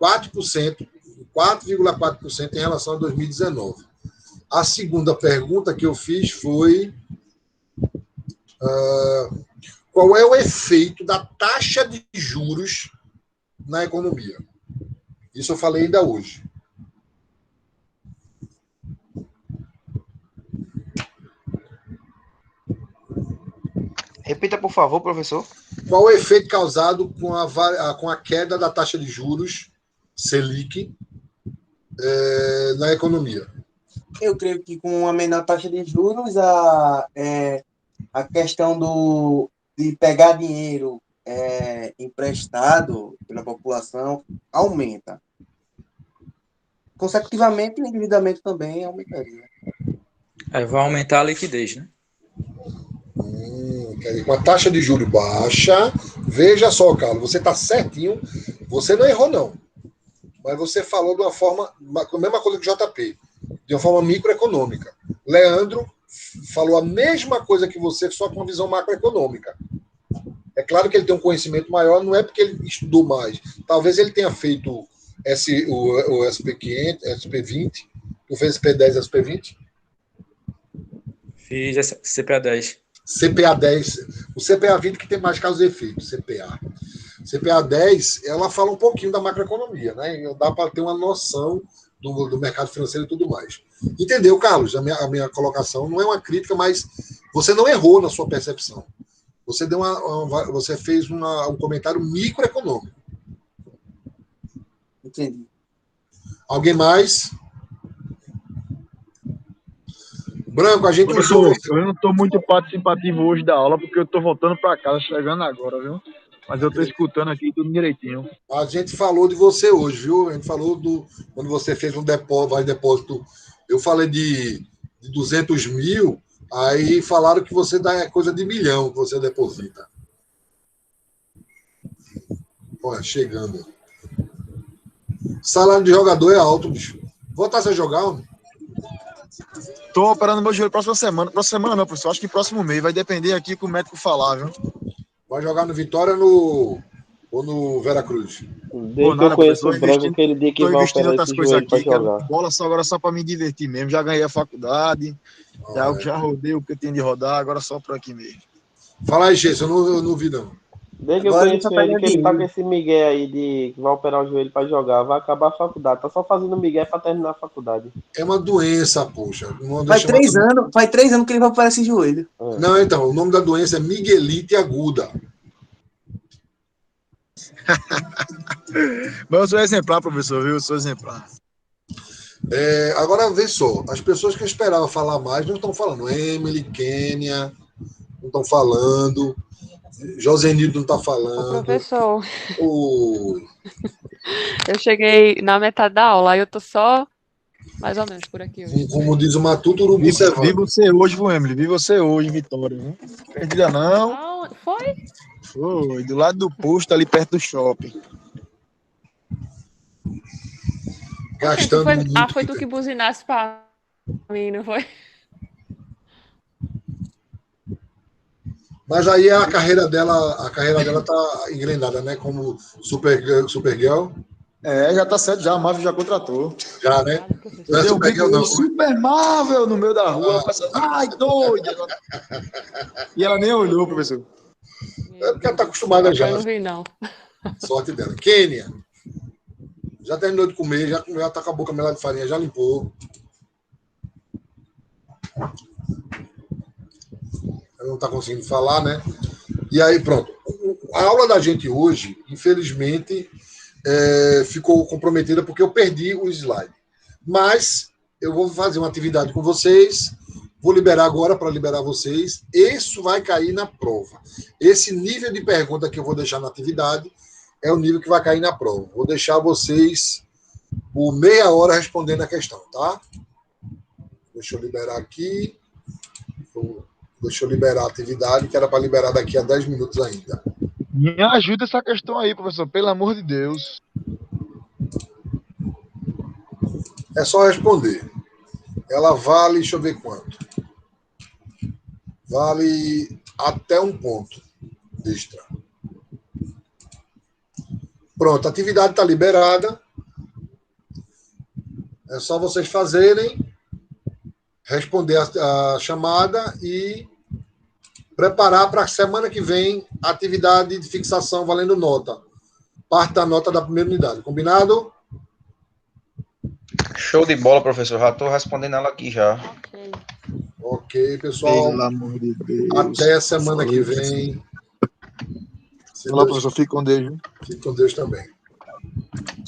[SPEAKER 1] 4,4% em relação a 2019? A segunda pergunta que eu fiz foi: qual é o efeito da taxa de juros na economia? Isso eu falei ainda hoje.
[SPEAKER 7] Repita, por favor, professor.
[SPEAKER 1] Qual o efeito causado com a queda da taxa de juros Selic na economia?
[SPEAKER 6] Eu creio que com a menor taxa de juros, a questão de pegar dinheiro emprestado pela população aumenta. Consecutivamente, o endividamento também aumentaria.
[SPEAKER 3] Vai aumentar a liquidez, né?
[SPEAKER 1] Quer dizer, com a taxa de juros baixa, veja só, Carlos, você está certinho, você não errou, não. Mas você falou de uma forma, a mesma coisa que o JP, de uma forma microeconômica. Leandro falou a mesma coisa que você, só com uma visão macroeconômica. É claro que ele tem um conhecimento maior, não é porque ele estudou mais. Talvez ele tenha feito o SP500, SP20, tu fez SP10 e SP20?
[SPEAKER 3] Fiz essa CPA10.
[SPEAKER 1] CPA10, o CPA20 que tem mais causa e efeito, CPA. CPA10, ela fala um pouquinho da macroeconomia, né? Dá para ter uma noção do mercado financeiro e tudo mais. Entendeu, Carlos? A minha colocação não é uma crítica, mas você não errou na sua percepção. Você deu você fez um comentário microeconômico.
[SPEAKER 6] Entendi.
[SPEAKER 1] Alguém mais? Branco, a gente
[SPEAKER 5] Professor,
[SPEAKER 1] usou.
[SPEAKER 5] eu não estou muito participativo hoje da aula, porque eu estou voltando para casa, chegando agora, viu? Mas eu estou escutando aqui tudo direitinho.
[SPEAKER 1] A gente falou de você hoje, viu? A gente falou quando você fez um depósito. Eu falei de 200 mil, aí falaram que você dá coisa de milhão que você deposita. Olha, chegando. Salário de jogador é alto, bicho. Voltasse a jogar, homem?
[SPEAKER 5] Tô operando meu joelho próxima semana. Próxima semana não, professor. Acho que próximo mês. Vai depender aqui que o médico falar, viu?
[SPEAKER 1] Vai jogar no Vitória ou no Veracruz?
[SPEAKER 8] Desde que eu conheço o Branco, aquele dia que vai operar esse joelho pra jogar.
[SPEAKER 5] Bola agora só pra me divertir mesmo. Já ganhei a faculdade. Já rodei o que eu tinha de rodar. Agora só por aqui mesmo.
[SPEAKER 1] Fala aí, Gesso. Eu não vi, não.
[SPEAKER 8] Desde que eu conheço ele, que ele tá com esse migué aí de que vai operar o joelho pra jogar, vai acabar a faculdade. Tá só fazendo migué pra terminar a faculdade.
[SPEAKER 1] É uma doença, poxa.
[SPEAKER 6] Faz 3 anos que ele vai operar esse joelho.
[SPEAKER 1] Não, então, o nome da doença é miguelite aguda.
[SPEAKER 5] Mas eu sou exemplar, professor, viu? Eu sou exemplar.
[SPEAKER 1] Agora, vê só. As pessoas que eu esperava falar mais não estão falando. Emily, Kênia, não estão falando. Josenildo não está falando.
[SPEAKER 2] Ô, professor,
[SPEAKER 1] O...
[SPEAKER 2] eu cheguei na metade da aula, aí eu tô só mais ou menos por aqui hoje.
[SPEAKER 1] Como diz o Matuto, Urubu
[SPEAKER 5] Vi você hoje, viu, Emily? Vi você hoje, Vitória. Viu? Perdida não.
[SPEAKER 2] Ah, foi?
[SPEAKER 5] Foi, do lado do posto, ali perto do shopping.
[SPEAKER 1] Gastando muito.
[SPEAKER 2] Foi tu que buzinasse pra mim, não foi?
[SPEAKER 1] Mas aí a carreira dela tá engrenada, né? Como Supergirl.
[SPEAKER 5] Já tá certo, já. A Marvel já contratou.
[SPEAKER 1] Já, né? Não é
[SPEAKER 5] Eu
[SPEAKER 1] Supergirl, não.
[SPEAKER 5] Super Marvel no meio da rua. Ai, doido! E ela nem olhou, professor.
[SPEAKER 1] É porque ela tá acostumada já.
[SPEAKER 2] Eu não vi, não.
[SPEAKER 1] Sorte dela. Kênia. Já terminou de comer, já tá com a boca melada de farinha, já limpou. Ela não tá conseguindo falar, né? E aí, pronto. A aula da gente hoje, infelizmente, ficou comprometida porque eu perdi o slide. Mas eu vou fazer uma atividade com vocês, vou liberar agora para liberar vocês. Isso vai cair na prova. Esse nível de pergunta que eu vou deixar na atividade é o nível que vai cair na prova. Vou deixar vocês por meia hora respondendo a questão, tá? Deixa eu liberar aqui. Deixa eu liberar a atividade, que era para liberar daqui a 10 minutos ainda.
[SPEAKER 5] Me ajuda essa questão aí, professor, pelo amor de Deus.
[SPEAKER 1] É só responder. Ela vale, deixa eu ver quanto. Vale até um ponto extra. Pronto, a atividade está liberada. É só vocês fazerem, responder a chamada e preparar para a semana que vem a atividade de fixação valendo nota. Parte da nota da primeira unidade. Combinado?
[SPEAKER 7] Show de bola, professor. Já estou respondendo ela aqui já.
[SPEAKER 2] Ok.
[SPEAKER 1] Ok, pessoal.
[SPEAKER 5] Pelo amor de Deus.
[SPEAKER 1] Até a semana que vem.
[SPEAKER 5] Olá, professor. Fique com Deus.
[SPEAKER 1] Fique com Deus também.